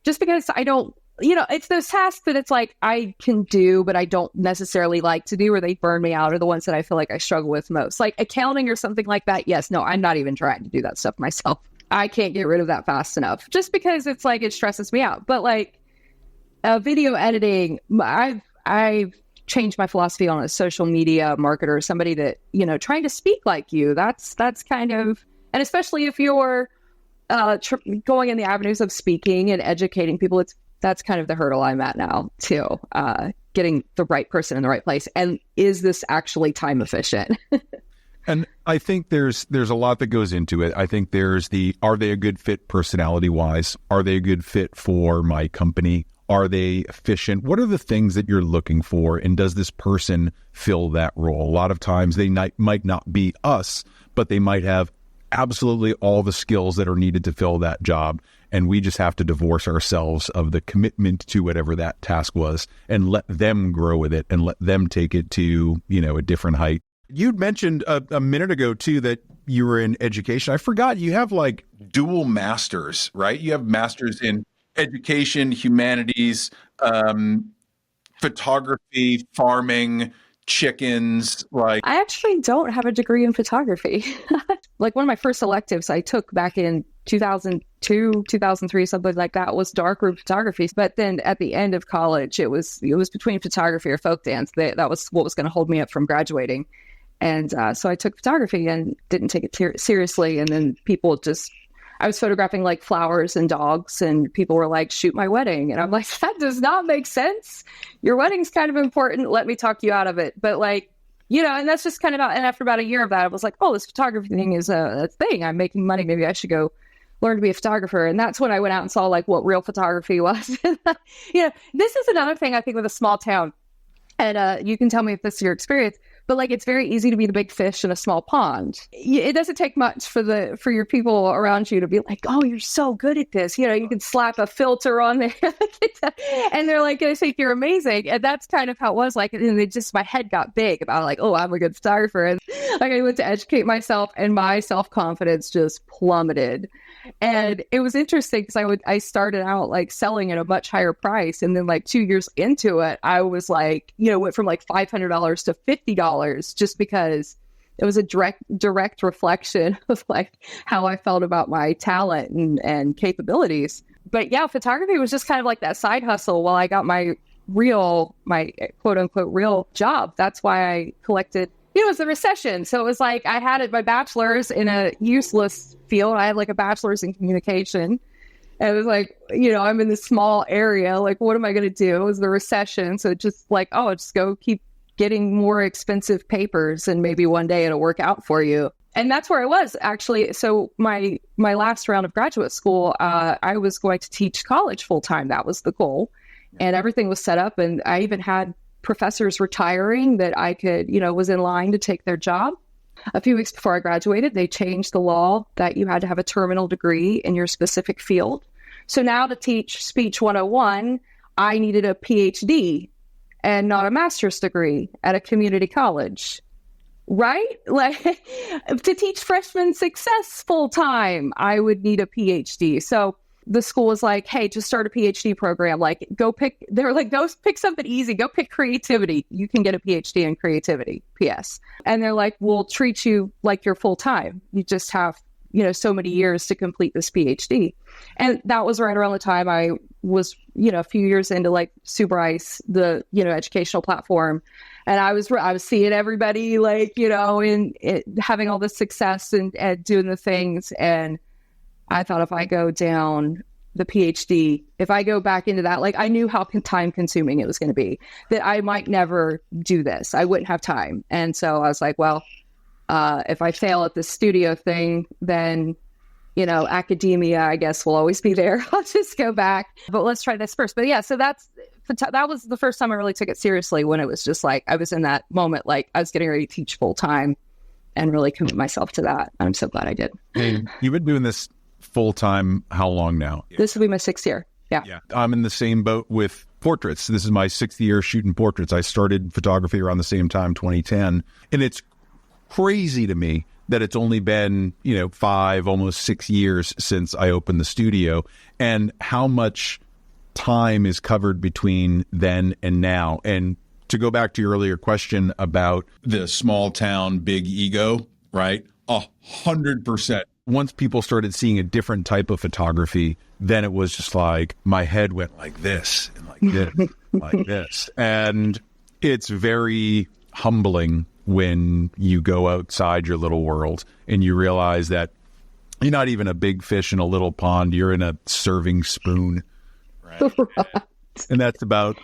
just because I don't, you know, it's those tasks that it's like I can do, but I don't necessarily like to do, or they burn me out, are the ones that I feel like I struggle with most. Like accounting or something like that. Yes, no, I'm not even trying to do that stuff myself. I can't get rid of that fast enough just because it's like it stresses me out. But like video editing, I've changed my philosophy on a social media marketer, somebody that, you know, trying to speak like you. That's kind of, and especially if you're going in the avenues of speaking and educating people, that's kind of the hurdle I'm at now too. Getting the right person in the right place. And is this actually time efficient? And I think there's a lot that goes into it. I think there's are they a good fit personality wise? Are they a good fit for my company? Are they efficient? What are the things that you're looking for? And does this person fill that role? A lot of times they might not be us, but they might have absolutely all the skills that are needed to fill that job. And we just have to divorce ourselves of the commitment to whatever that task was and let them grow with it and let them take it to, you know, a different height. You'd mentioned a minute ago, too, that you were in education. I forgot you have like dual masters, right? You have masters in education, humanities, photography, farming, chickens. Like, I actually don't have a degree in photography. Like one of my first electives I took back in 2002, 2003, something like that, was darkroom photography. But then at the end of college, it was between photography or folk dance. That was what was going to hold me up from graduating. And so I took photography and didn't take it seriously. And then I was photographing like flowers and dogs, and people were like, shoot my wedding. And I'm like, that does not make sense. Your wedding's kind of important. Let me talk you out of it. But like, you know, and that's just kind of and after about a year of that, I was like, oh, this photography thing is a thing. I'm making money. Maybe I should go learn to be a photographer. And that's when I went out and saw like what real photography was. You know, this is another thing I think with a small town. And you can tell me if this is your experience. But like, it's very easy to be the big fish in a small pond. It doesn't take much for your people around you to be like, oh, you're so good at this. You know, you can slap a filter on there and they're like, I think you're amazing. And that's kind of how it was like. And it just, my head got big about like, oh, I'm a good photographer. And like, I went to educate myself and my self-confidence just plummeted. And it was interesting because I started out like selling at a much higher price. And then like 2 years into it, I was like, went from like $500 to $50 just because it was a direct reflection of like how I felt about my talent and capabilities. But yeah, photography was just kind of like that side hustle while I got my quote unquote real job. That's why I collected, it was the recession. So it was like I had my bachelor's in a useless field. I had like a bachelor's in communication. And it was like, I'm in this small area. Like, what am I going to do? It was the recession. So just like, just go keep getting more expensive papers and maybe one day it'll work out for you. And that's where I was actually. So my last round of graduate school, I was going to teach college full time. That was the goal. And everything was set up. And I even had professors retiring that I could, was in line to take their job. A few weeks before I graduated, they changed the law that you had to have a terminal degree in your specific field. So now to teach Speech 101, I needed a PhD and not a master's degree at a community college. Right? Like to teach freshman success full time, I would need a PhD. So the school was like, hey, just start a PhD program. Like go pick something easy. Go pick creativity. You can get a PhD in creativity, PS. And they're like, we'll treat you like you're full time. You just have, so many years to complete this PhD. And that was right around the time I was, a few years into like Super Ice, the, educational platform. And I was seeing everybody like, having all this success and doing the things. And I thought if I go down the PhD, if I go back into that, like I knew how time consuming it was going to be, that I might never do this. I wouldn't have time. And so I was like, well, if I fail at this studio thing, then, academia, I guess, will always be there. I'll just go back. But let's try this first. But yeah, so that was the first time I really took it seriously, when it was just like I was in that moment, like I was getting ready to teach full time and really commit myself to that. I'm so glad I did. And you've been doing this full time how long now? This will be my 6th year. Yeah. I'm in the same boat with portraits. This is my 6th year shooting portraits. I started photography around the same time, 2010. And it's crazy to me that it's only been, 5, almost 6 years since I opened the studio, and how much time is covered between then and now. And to go back to your earlier question about the small town, big ego, right? 100%. Once people started seeing a different type of photography, then it was just like my head went like this and like this, like this. And it's very humbling when you go outside your little world and you realize that you're not even a big fish in a little pond. You're in a serving spoon. Right. And that's about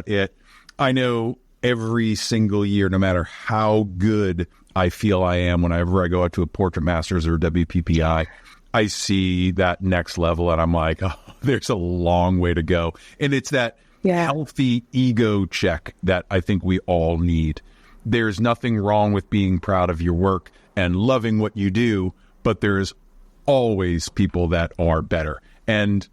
it. I know every single year, no matter how good I feel I am, whenever I go out to a Portrait Masters or WPPI, I see that next level and I'm like, there's a long way to go. And it's that healthy ego check that I think we all need. There's nothing wrong with being proud of your work and loving what you do, but there's always people that are better. And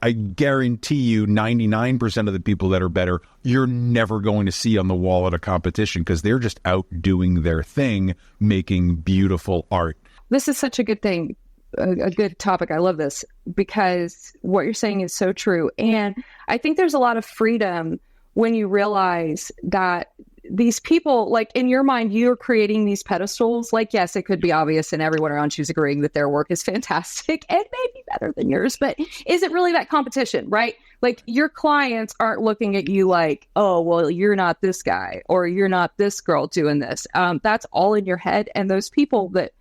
I guarantee you 99% of the people that are better, you're never going to see on the wall at a competition because they're just out doing their thing, making beautiful art. This is such a good thing, a good topic. I love this because what you're saying is so true. And I think there's a lot of freedom when you realize that these people, like in your mind, you're creating these pedestals. Like, yes, it could be obvious and everyone around you is agreeing that their work is fantastic and maybe better than yours, but is it really that competition, right? Like your clients aren't looking at you like, oh, well, you're not this guy or you're not this girl doing this. That's all in your head. And those people that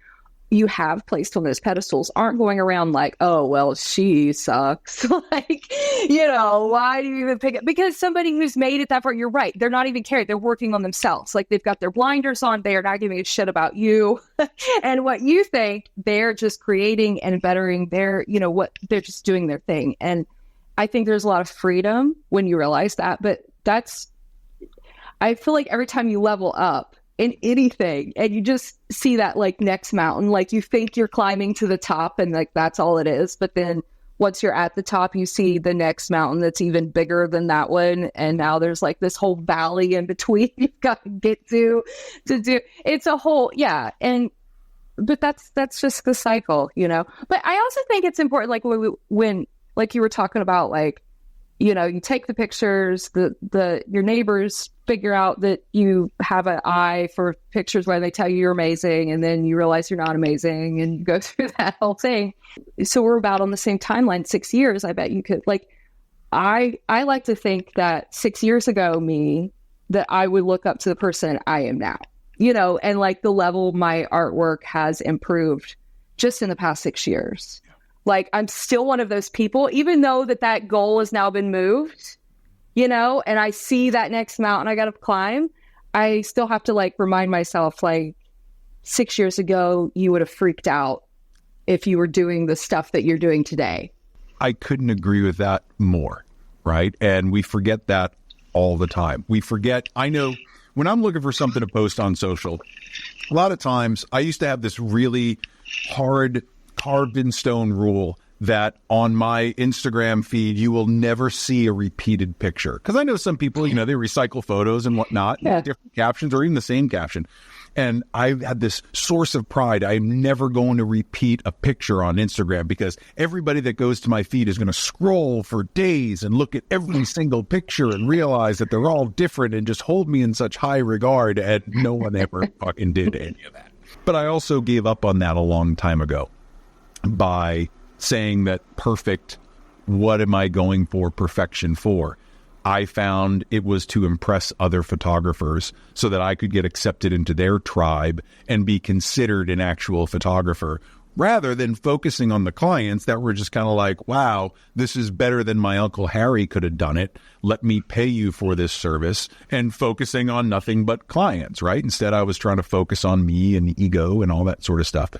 you have placed on those pedestals aren't going around like, oh, well, she sucks. Like, why do you even pick it? Because somebody who's made it that far, you're right. They're not even caring. They're working on themselves. Like they've got their blinders on. They are not giving a shit about you and what you think. They're just creating and bettering their, what they're just doing their thing. And I think there's a lot of freedom when you realize that. But I feel like every time you level up in anything and you just see that like next mountain, like you think you're climbing to the top and like that's all it is, but then once you're at the top you see the next mountain that's even bigger than that one, and now there's like this whole valley in between you've got to get to do it's a whole and but that's just the cycle, you know. But I also think it's important, like when like you were talking about, like, you know, you take the pictures, your neighbors figure out that you have an eye for pictures where they tell you you're amazing, and then you realize you're not amazing, and you go through that whole thing. So we're about on the same timeline, 6 years. I bet you could, like, I like to think that 6 years ago that I would look up to the person I am now, you know, and like the level my artwork has improved just in the past 6 years. Like, I'm still one of those people, even though that goal has now been moved, you know, and I see that next mountain I got to climb. I still have to, like, remind myself, like, 6 years ago, you would have freaked out if you were doing the stuff that you're doing today. I couldn't agree with that more, right? And we forget that all the time. We forget, I know when I'm looking for something to post on social, a lot of times I used to have this really hard carved in stone rule that on my Instagram feed, you will never see a repeated picture. Because I know some people, you know, they recycle photos and whatnot, different captions or even the same caption. And I've had this source of pride. I'm never going to repeat a picture on Instagram, because everybody that goes to my feed is going to scroll for days and look at every single picture and realize that they're all different and just hold me in such high regard. And no one ever fucking did any of that. But I also gave up on that a long time ago by saying that perfect, what am I going for perfection for? I found it was to impress other photographers so that I could get accepted into their tribe and be considered an actual photographer, rather than focusing on the clients that were just kind of like, wow, this is better than my Uncle Harry could have done it. Let me pay you for this service, and focusing on nothing but clients, right? Instead, I was trying to focus on me and ego and all that sort of stuff.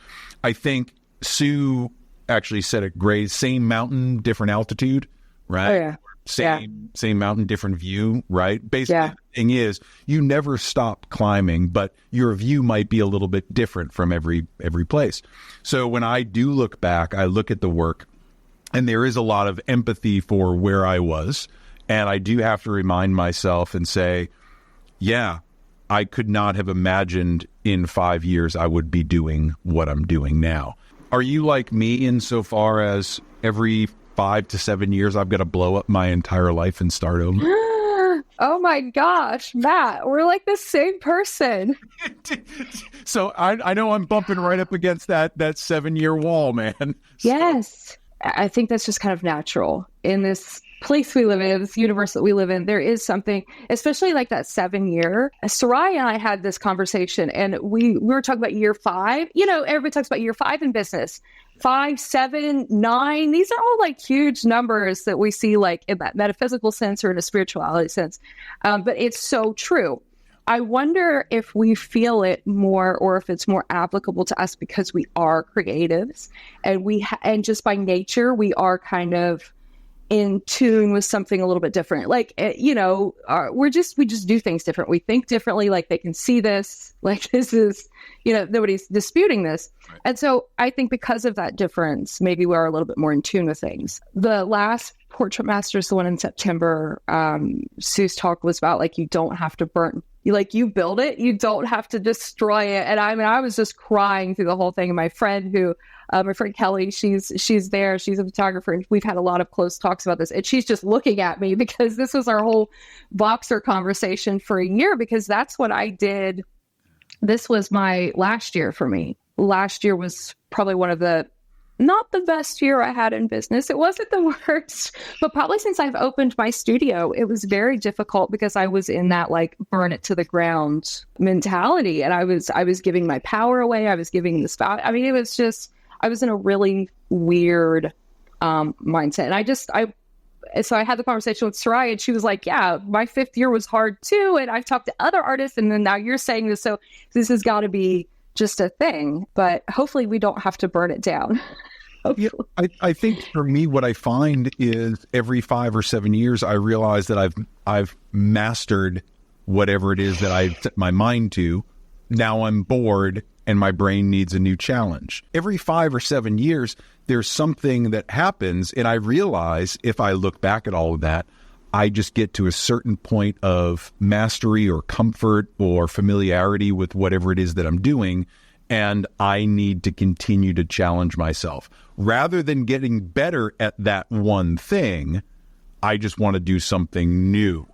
I think Sue actually said it great. Same mountain, different altitude, right? Oh, yeah. Same mountain, different view, right? Basically, the thing is, you never stop climbing, but your view might be a little bit different from every place. So when I do look back, I look at the work, and there is a lot of empathy for where I was. And I do have to remind myself and say, yeah, I could not have imagined in 5 years I would be doing what I'm doing now. Are you like me insofar as every 5 to 7 years I've got to blow up my entire life and start over? Oh my gosh, Matt, we're like the same person. So I know I'm bumping right up against that 7-year wall, man. So. Yes. I think that's just kind of natural in this place we live in, this universe that we live in. There is something, especially like that 7-year. Sarai and I had this conversation, and we were talking about year 5. You know, everybody talks about year 5 in business. 5, 7, 9. These are all like huge numbers that we see like in that metaphysical sense or in a spirituality sense. But it's so true. I wonder if we feel it more, or if it's more applicable to us because we are creatives, and and just by nature we are kind of in tune with something a little bit different. Like, you know, we just do things different. We think differently. Like, they can see this. Like, this is, you know, nobody's disputing this. Right. And so I think because of that difference, maybe we're a little bit more in tune with things. The last Portrait Masters, the one in September, Sue's talk was about, like, you don't have to burn. You build it, you don't have to destroy it. And I mean, I was just crying through the whole thing. And my friend Kelly, she's there, she's a photographer, and we've had a lot of close talks about this. And she's just looking at me because this was our whole Voxer conversation for a year, because that's what I did. This was my last year for me. Last year was probably one of not the best year I had in business. It wasn't the worst, but probably since I've opened my studio, it was very difficult because I was in that like burn it to the ground mentality. And I was giving my power away. I was giving this value. I mean, it was just, I was in a really weird mindset. And so I had the conversation with Sarai, and she was like, yeah, my 5th year was hard too. And I've talked to other artists, and then now you're saying this. So this has got to be just a thing, but hopefully we don't have to burn it down. Yeah, I think for me, what I find is every 5 or 7 years, I realize that I've mastered whatever it is that I've set my mind to. Now I'm bored and my brain needs a new challenge. Every 5 or 7 years, there's something that happens, and I realize if I look back at all of that, I just get to a certain point of mastery or comfort or familiarity with whatever it is that I'm doing. and I need to continue to challenge myself. Rather than getting better at that one thing, I just want to do something new.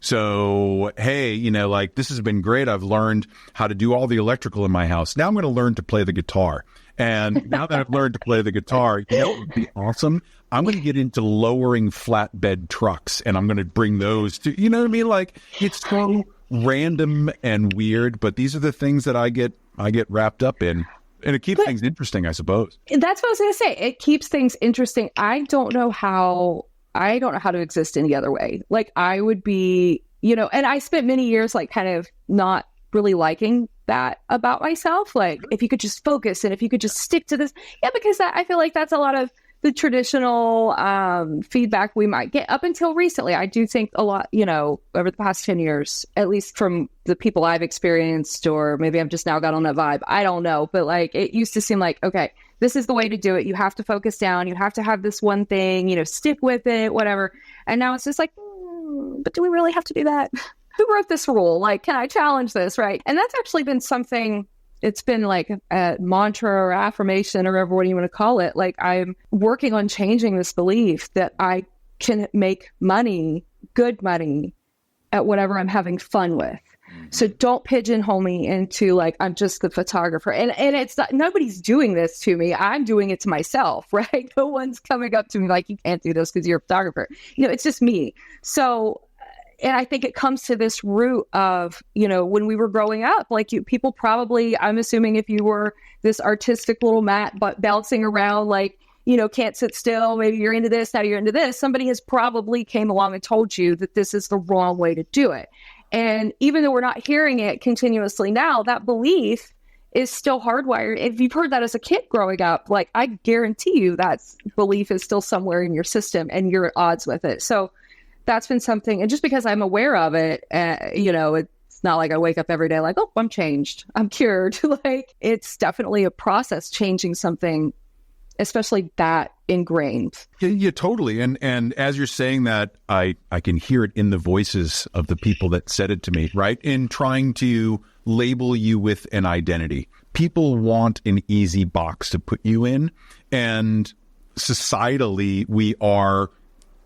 So, hey, like, this has been great. I've learned how to do all the electrical in my house. Now I'm going to learn to play the guitar. And now that I've learned to play the guitar, what would be awesome? I'm going to get into lowering flatbed trucks, and I'm going to bring those to, you know what I mean? Like, it's so random and weird, but these are the things that I get wrapped up in. And it keeps things interesting, I suppose. That's what I was going to say. It keeps things interesting. I don't know how to exist any other way. Like, I would be, and I spent many years like kind of not really liking that about myself. Like, if you could just focus and if you could just stick to this. Yeah, because I feel like that's a lot of the traditional feedback we might get up until recently. I do think a lot, over the past 10 years, at least from the people I've experienced, or maybe I've just now got on that vibe. I don't know. But like, it used to seem like, okay, this is the way to do it. You have to focus down. You have to have this one thing, stick with it, whatever. And now it's just like, but do we really have to do that? Who wrote this rule? Like, can I challenge this? Right. And that's actually been something, it's been like a mantra or affirmation or whatever you want to call it. Like, I'm working on changing this belief that I can make money, good money, at whatever I'm having fun with. So don't pigeonhole me into like, I'm just the photographer. And it's not, nobody's doing this to me. I'm doing it to myself, right? No one's coming up to me like, you can't do this because you're a photographer. It's just me. So, and I think it comes to this root of, when we were growing up, like people probably, I'm assuming if you were this artistic little mat, but bouncing around, like, can't sit still, maybe you're into this, now you're into this. Somebody has probably came along and told you that this is the wrong way to do it. And even though we're not hearing it continuously now, that belief is still hardwired. If you've heard that as a kid growing up, like, I guarantee you that belief is still somewhere in your system and you're at odds with it. So that's been something. And just because I'm aware of it, it's not like I wake up every day like, oh, I'm changed, I'm cured. Like, it's definitely a process changing something, especially that ingrained. Yeah, totally. And as you're saying that, I can hear it in the voices of the people that said it to me, right? In trying to label you with an identity. People want an easy box to put you in. And societally, we are,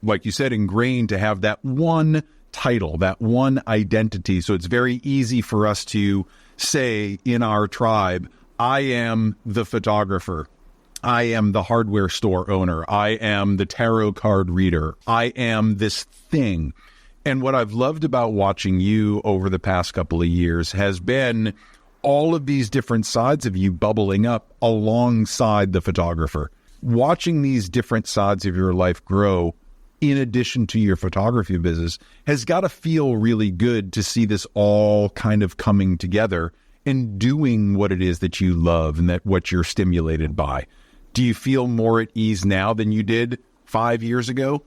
like you said, ingrained to have that one title, that one identity. So it's very easy for us to say in our tribe, I am the photographer. I am the hardware store owner. I am the tarot card reader. I am this thing. And what I've loved about watching you over the past couple of years has been all of these different sides of you bubbling up alongside the photographer. Watching these different sides of your life grow in addition to your photography business has got to feel really good to see this all kind of coming together and doing what it is that you love and that what you're stimulated by. Do you feel more at ease now than you did 5 years ago?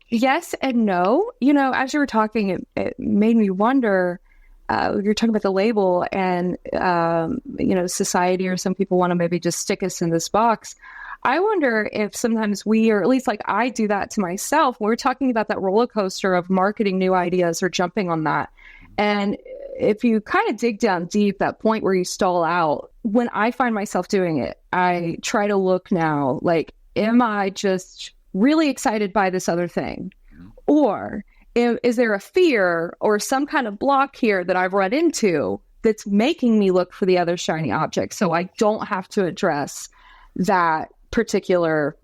Yes and no. As you were talking, it made me wonder, you're talking about the label and, society, or some people want to maybe just stick us in this box. I wonder if sometimes we, or at least like I do that to myself, when we're talking about that roller coaster of marketing new ideas or jumping on that. And if you kind of dig down deep, that point where you stall out, when I find myself doing it, I try to look now, like, am I just really excited by this other thing? Or is there a fear or some kind of block here that I've run into that's making me look for the other shiny object so I don't have to address that particular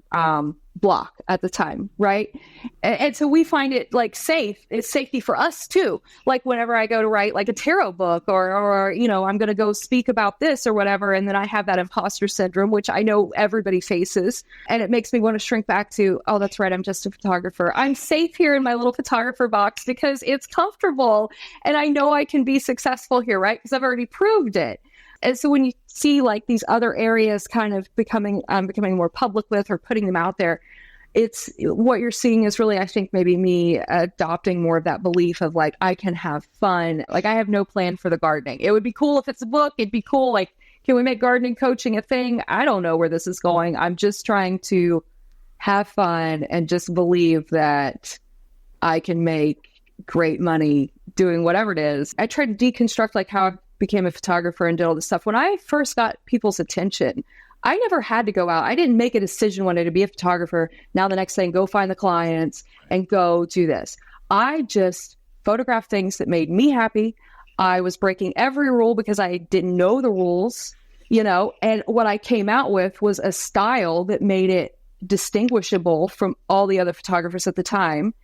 block at the time, right? And so we find it like safe. It's safety for us too. Like whenever I go to write like a tarot book or I'm going to go speak about this or whatever, and then I have that imposter syndrome, which I know everybody faces, and it makes me want to shrink back to, oh, that's right, I'm just a photographer. I'm safe here in my little photographer box because it's comfortable and I know I can be successful here, right? Because I've already proved it. And so when you see like these other areas kind of becoming more public with or putting them out there, it's what you're seeing is really, I think, maybe me adopting more of that belief of like, I can have fun. Like, I have no plan for the gardening. It would be cool if it's a book. It'd be cool. Like, can we make gardening coaching a thing? I don't know where this is going. I'm just trying to have fun and just believe that I can make great money doing whatever it is. I try to deconstruct like how I've became a photographer and did all this stuff, when I first got people's attention, I never had to go out. I didn't make a decision one day to be a photographer. Now the next thing, go find the clients and go do this. I just photographed things that made me happy. I was breaking every rule because I didn't know the rules, and what I came out with was a style that made it distinguishable from all the other photographers at the time.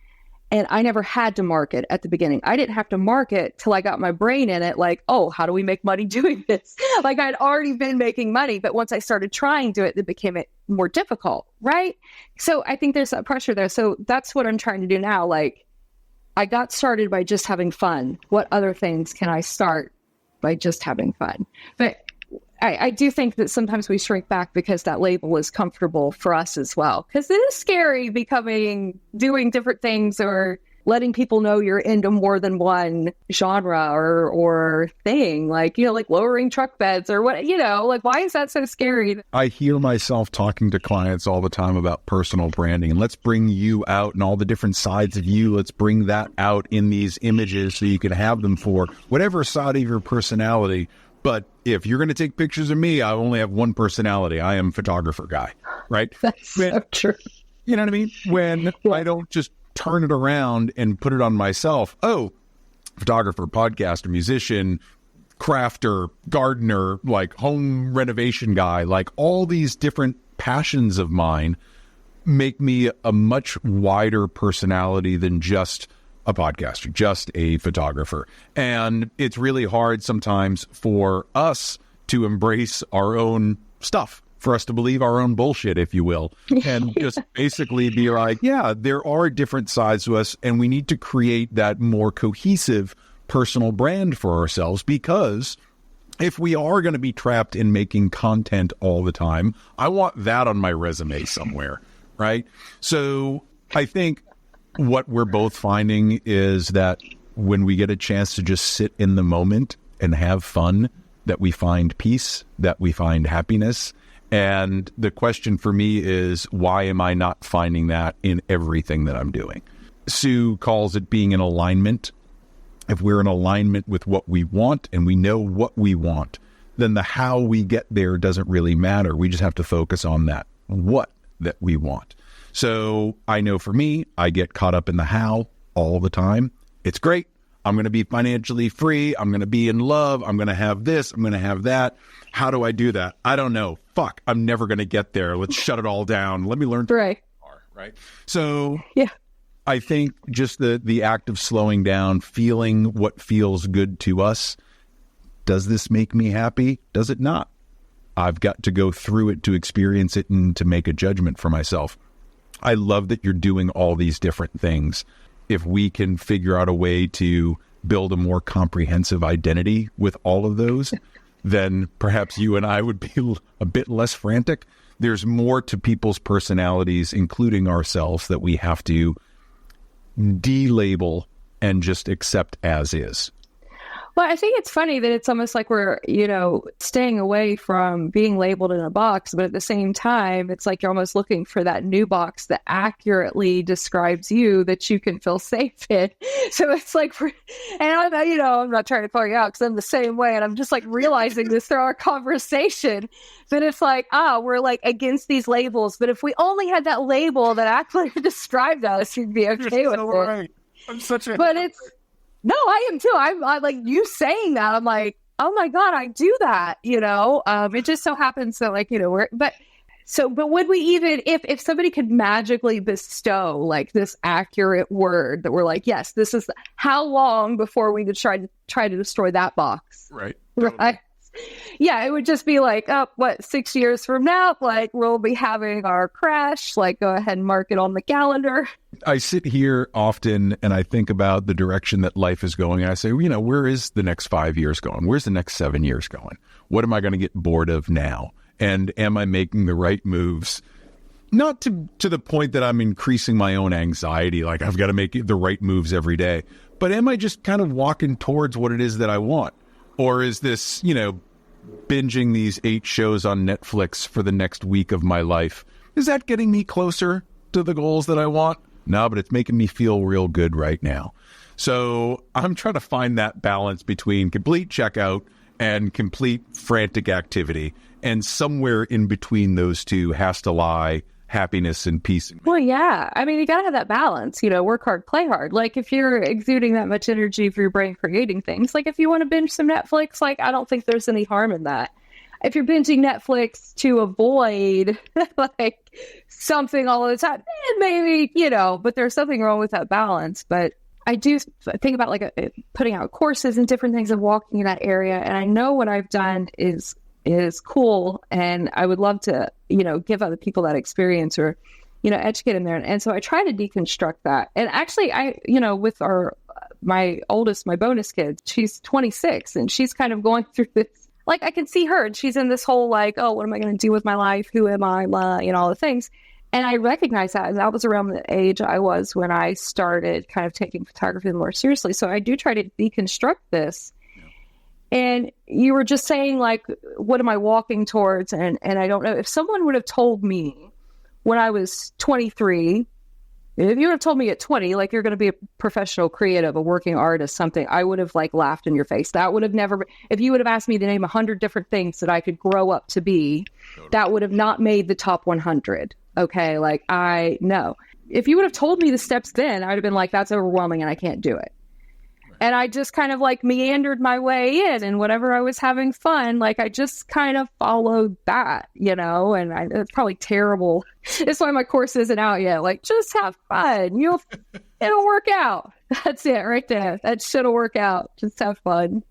And I never had to market at the beginning. I didn't have to market till I got my brain in it. Like, oh, how do we make money doing this? Like I'd already been making money, but once I started trying to it became more difficult, right? So I think there's that pressure there. So that's what I'm trying to do now. Like I got started by just having fun. What other things can I start by just having fun? But I do think that sometimes we shrink back because that label is comfortable for us as well. Because it is scary doing different things or letting people know you're into more than one genre or thing, like lowering truck beds or what, like, why is that so scary? I hear myself talking to clients all the time about personal branding, and let's bring you out and all the different sides of you. Let's bring that out in these images so you can have them for whatever side of your personality. But if you're going to take pictures of me, I only have one personality. I am photographer guy, right? That's so true. You know what I mean? When I don't just turn it around and put it on myself. Oh, photographer, podcaster, musician, crafter, gardener, like home renovation guy, like all these different passions of mine make me a much wider personality than just a podcaster, just a photographer. And it's really hard sometimes for us to embrace our own stuff, for us to believe our own bullshit, if you will, and just basically be like, yeah, there are different sides to us, and we need to create that more cohesive personal brand for ourselves, because if we are going to be trapped in making content all the time, I want that on my resume somewhere, right? So I think what we're both finding is that when we get a chance to just sit in the moment and have fun, that we find peace, that we find happiness. And the question for me is, why am I not finding that in everything that I'm doing? Sue calls it being in alignment. If we're in alignment with what we want and we know what we want, then the how we get there doesn't really matter. We just have to focus on that, what that we want. So I know for me, I get caught up in the how all the time. It's great. I'm going to be financially free. I'm going to be in love. I'm going to have this. I'm going to have that. How do I do that? I don't know. Fuck, I'm never going to get there. Let's shut it all down. Let me learn. Right. Right. So yeah, I think just the act of slowing down, feeling what feels good to us. Does this make me happy? Does it not? I've got to go through it to experience it and to make a judgment for myself. I love that you're doing all these different things. If we can figure out a way to build a more comprehensive identity with all of those, then perhaps you and I would be a bit less frantic. There's more to people's personalities, including ourselves, that we have to de-label and just accept as is. Well, I think it's funny that it's almost like we're, staying away from being labeled in a box, but at the same time, it's like you're almost looking for that new box that accurately describes you, that you can feel safe in. So it's like, I'm not trying to call you out because I'm the same way. And I'm just like realizing this through our conversation, that it's like, we're like against these labels. But if we only had that label that accurately described us, we'd be okay with it. Right. I'm such a... But it's... No, I am too. I like you saying that. I'm like, oh my God, I do that. It just so happens that but would we even, if somebody could magically bestow like this accurate word that we're like, yes, this is, how long before we would try to destroy that box? Right. Right. Yeah, it would just be like, 6 years from now, like we'll be having our crash, like go ahead and mark it on the calendar. I sit here often and I think about the direction that life is going. And I say, where is the next 5 years going? Where's the next 7 years going? What am I going to get bored of now? And am I making the right moves? Not to the point that I'm increasing my own anxiety, like I've got to make the right moves every day. But am I just kind of walking towards what it is that I want? Or is this, binging these 8 shows on Netflix for the next week of my life, is that getting me closer to the goals that I want? No, but it's making me feel real good right now. So I'm trying to find that balance between complete checkout and complete frantic activity. And somewhere in between those two has to lie happiness and peace. Well, yeah. I mean, you got to have that balance, work hard, play hard. Like if you're exuding that much energy for your brain creating things, like if you want to binge some Netflix, like I don't think there's any harm in that. If you're binging Netflix to avoid like something all the time, maybe, but there's something wrong with that balance. But I do think about like putting out courses and different things and walking in that area. And I know what I've done is cool. And I would love to, give other people that experience or, educate them there. And so I try to deconstruct that. And actually with my bonus kid, she's 26 and she's kind of going through this. Like I can see her and she's in this whole like, oh, what am I going to do with my life? Who am I? All the things. And I recognize that. And that was around the age I was when I started kind of taking photography more seriously. So I do try to deconstruct this. And you were just saying, like, what am I walking towards? And I don't know. If someone would have told me when I was 23, if you would have told me at 20, like, you're going to be a professional creative, a working artist, something, I would have, like, laughed in your face. That would have never, if you would have asked me to name 100 different things that I could grow up to be, that would have not made the top 100. Okay. Like, I know. If you would have told me the steps then, I would have been like, that's overwhelming and I can't do it. And I just kind of like meandered my way in, and whatever I was having fun, like I just kind of followed that, and it's probably terrible. That's why my course isn't out yet. Like, just have fun. It'll work out. That's it right there. That shit'll work out. Just have fun.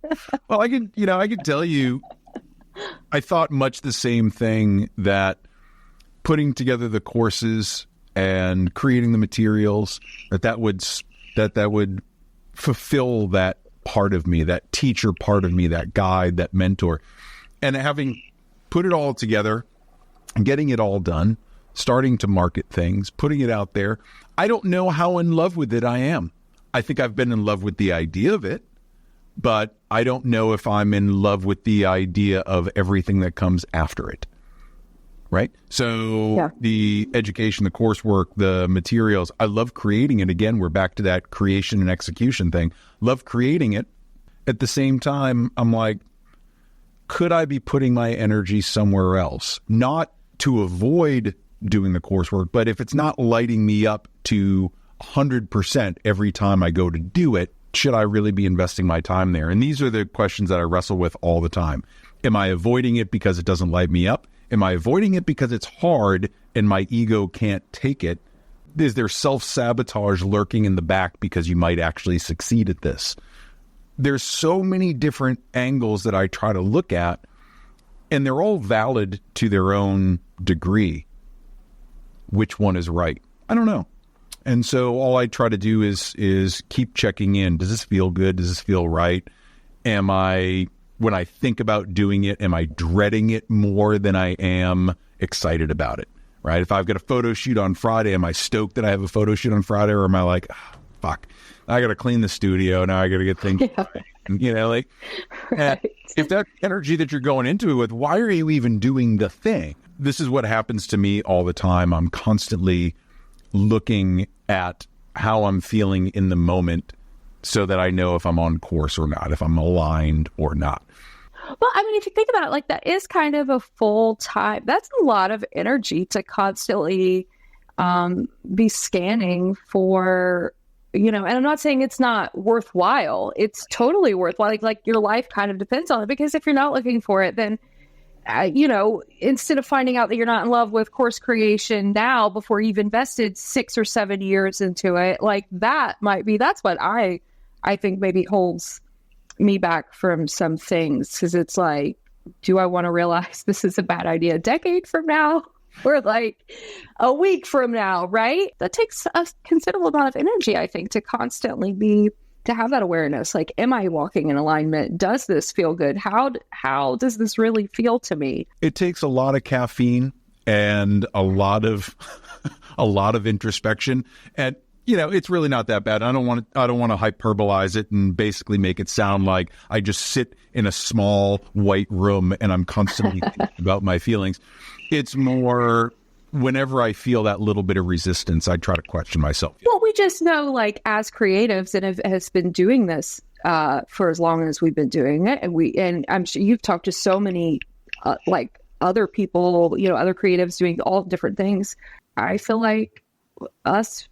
Well, I can tell you, I thought much the same thing, that putting together the courses and creating the materials, that would fulfill that part of me, that teacher part of me, that guide, that mentor. And having put it all together, getting it all done, starting to market things, putting it out there, I don't know how in love with it I am. I think I've been in love with the idea of it, but I don't know if I'm in love with the idea of everything that comes after it. Right? So yeah. The education, the coursework, the materials, I love creating it. Again, we're back to that creation and execution thing. Love creating it. At the same time, I'm like, could I be putting my energy somewhere else? Not to avoid doing the coursework, but if it's not lighting me up to 100% every time I go to do it, should I really be investing my time there? And these are the questions that I wrestle with all the time. Am I avoiding it because it doesn't light me up? Am I avoiding it because it's hard and my ego can't take it? Is there self-sabotage lurking in the back because you might actually succeed at this? There's so many different angles that I try to look at, and they're all valid to their own degree. Which one is right? I don't know. And so all I try to do is keep checking in. Does this feel good? Does this feel right? When I think about doing it, am I dreading it more than I am excited about it, right? If I've got a photo shoot on Friday, am I stoked that I have a photo shoot on Friday, or am I like, oh, fuck, I got to clean the studio, now I got to get things, right. If that energy that you're going into it with, why are you even doing the thing? This is what happens to me all the time. I'm constantly looking at how I'm feeling in the moment so that I know if I'm on course or not, if I'm aligned or not. Well, I mean, if you think about it, like that is kind of a full time, that's a lot of energy to constantly be scanning for, and I'm not saying it's not worthwhile. It's totally worthwhile. Like your life kind of depends on it, because if you're not looking for it, then, instead of finding out that you're not in love with course creation now before you've invested 6 or 7 years into it, like that's what I think maybe holds me back from some things, because it's like, do I want to realize this is a bad idea a decade from now or like a week from now, right? That takes a considerable amount of energy, I think, to constantly to have that awareness. Like, am I walking in alignment? Does this feel good? How does this really feel to me? It takes a lot of caffeine and a lot of introspection, and it's really not that bad. I don't want to hyperbolize it and basically make it sound like I just sit in a small white room and I'm constantly thinking about my feelings. It's more, whenever I feel that little bit of resistance, I try to question myself. Well, we just know, like, as creatives and has been doing this for as long as we've been doing it. And I'm sure you've talked to so many like other people, other creatives doing all different things. I feel like us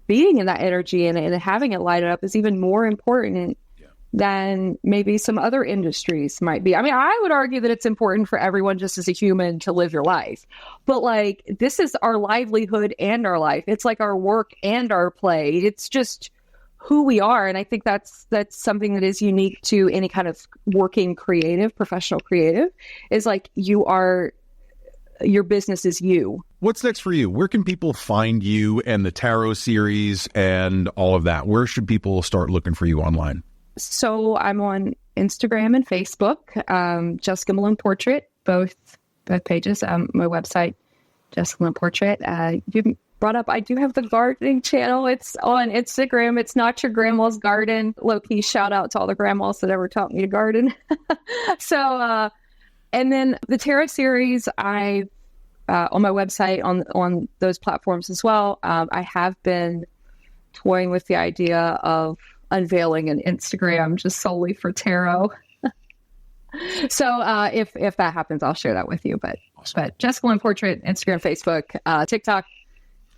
being in that energy and having it light up is even more important than maybe some other industries might be. I mean, I would argue that it's important for everyone just as a human to live your life. But like, this is our livelihood and our life. It's like our work and our play. It's just who we are. And I think that's something that is unique to any kind of working creative, professional creative, is like your business is you. What's next for you? Where can people find you and the tarot series and all of that? Where should people start looking for you online? So I'm on Instagram and Facebook, Jessica Malone Portrait, both pages. My website, Jessica Malone Portrait. You brought up, I do have the gardening channel. It's on Instagram. It's Not Your Grandma's Garden. Low-key shout out to all the grandmas that ever taught me to garden. So, and then the tarot series, I on my website, on those platforms as well. I have been toying with the idea of unveiling an Instagram just solely for tarot. So if that happens, I'll share that with you. But Jessica Malone Portrait, Instagram, Facebook, TikTok,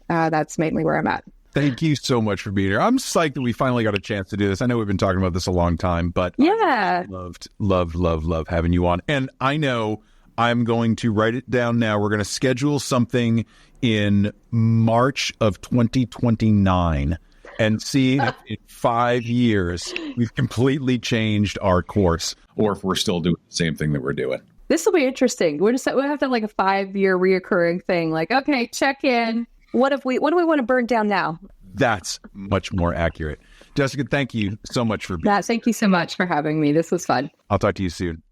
that's mainly where I'm at. Thank you so much for being here. I'm psyched that we finally got a chance to do this. I know we've been talking about this a long time, but yeah, I love having you on. And I know I'm going to write it down now. We're going to schedule something in March of 2029 and see if in 5 years we've completely changed our course, or if we're still doing the same thing that we're doing. This will be interesting. We'll have to have like a 5-year reoccurring thing. Like, okay, check in. What do we want to burn down now? That's much more accurate. Jessica, thank you so much for being here. Thank you so much for having me. This was fun. I'll talk to you soon.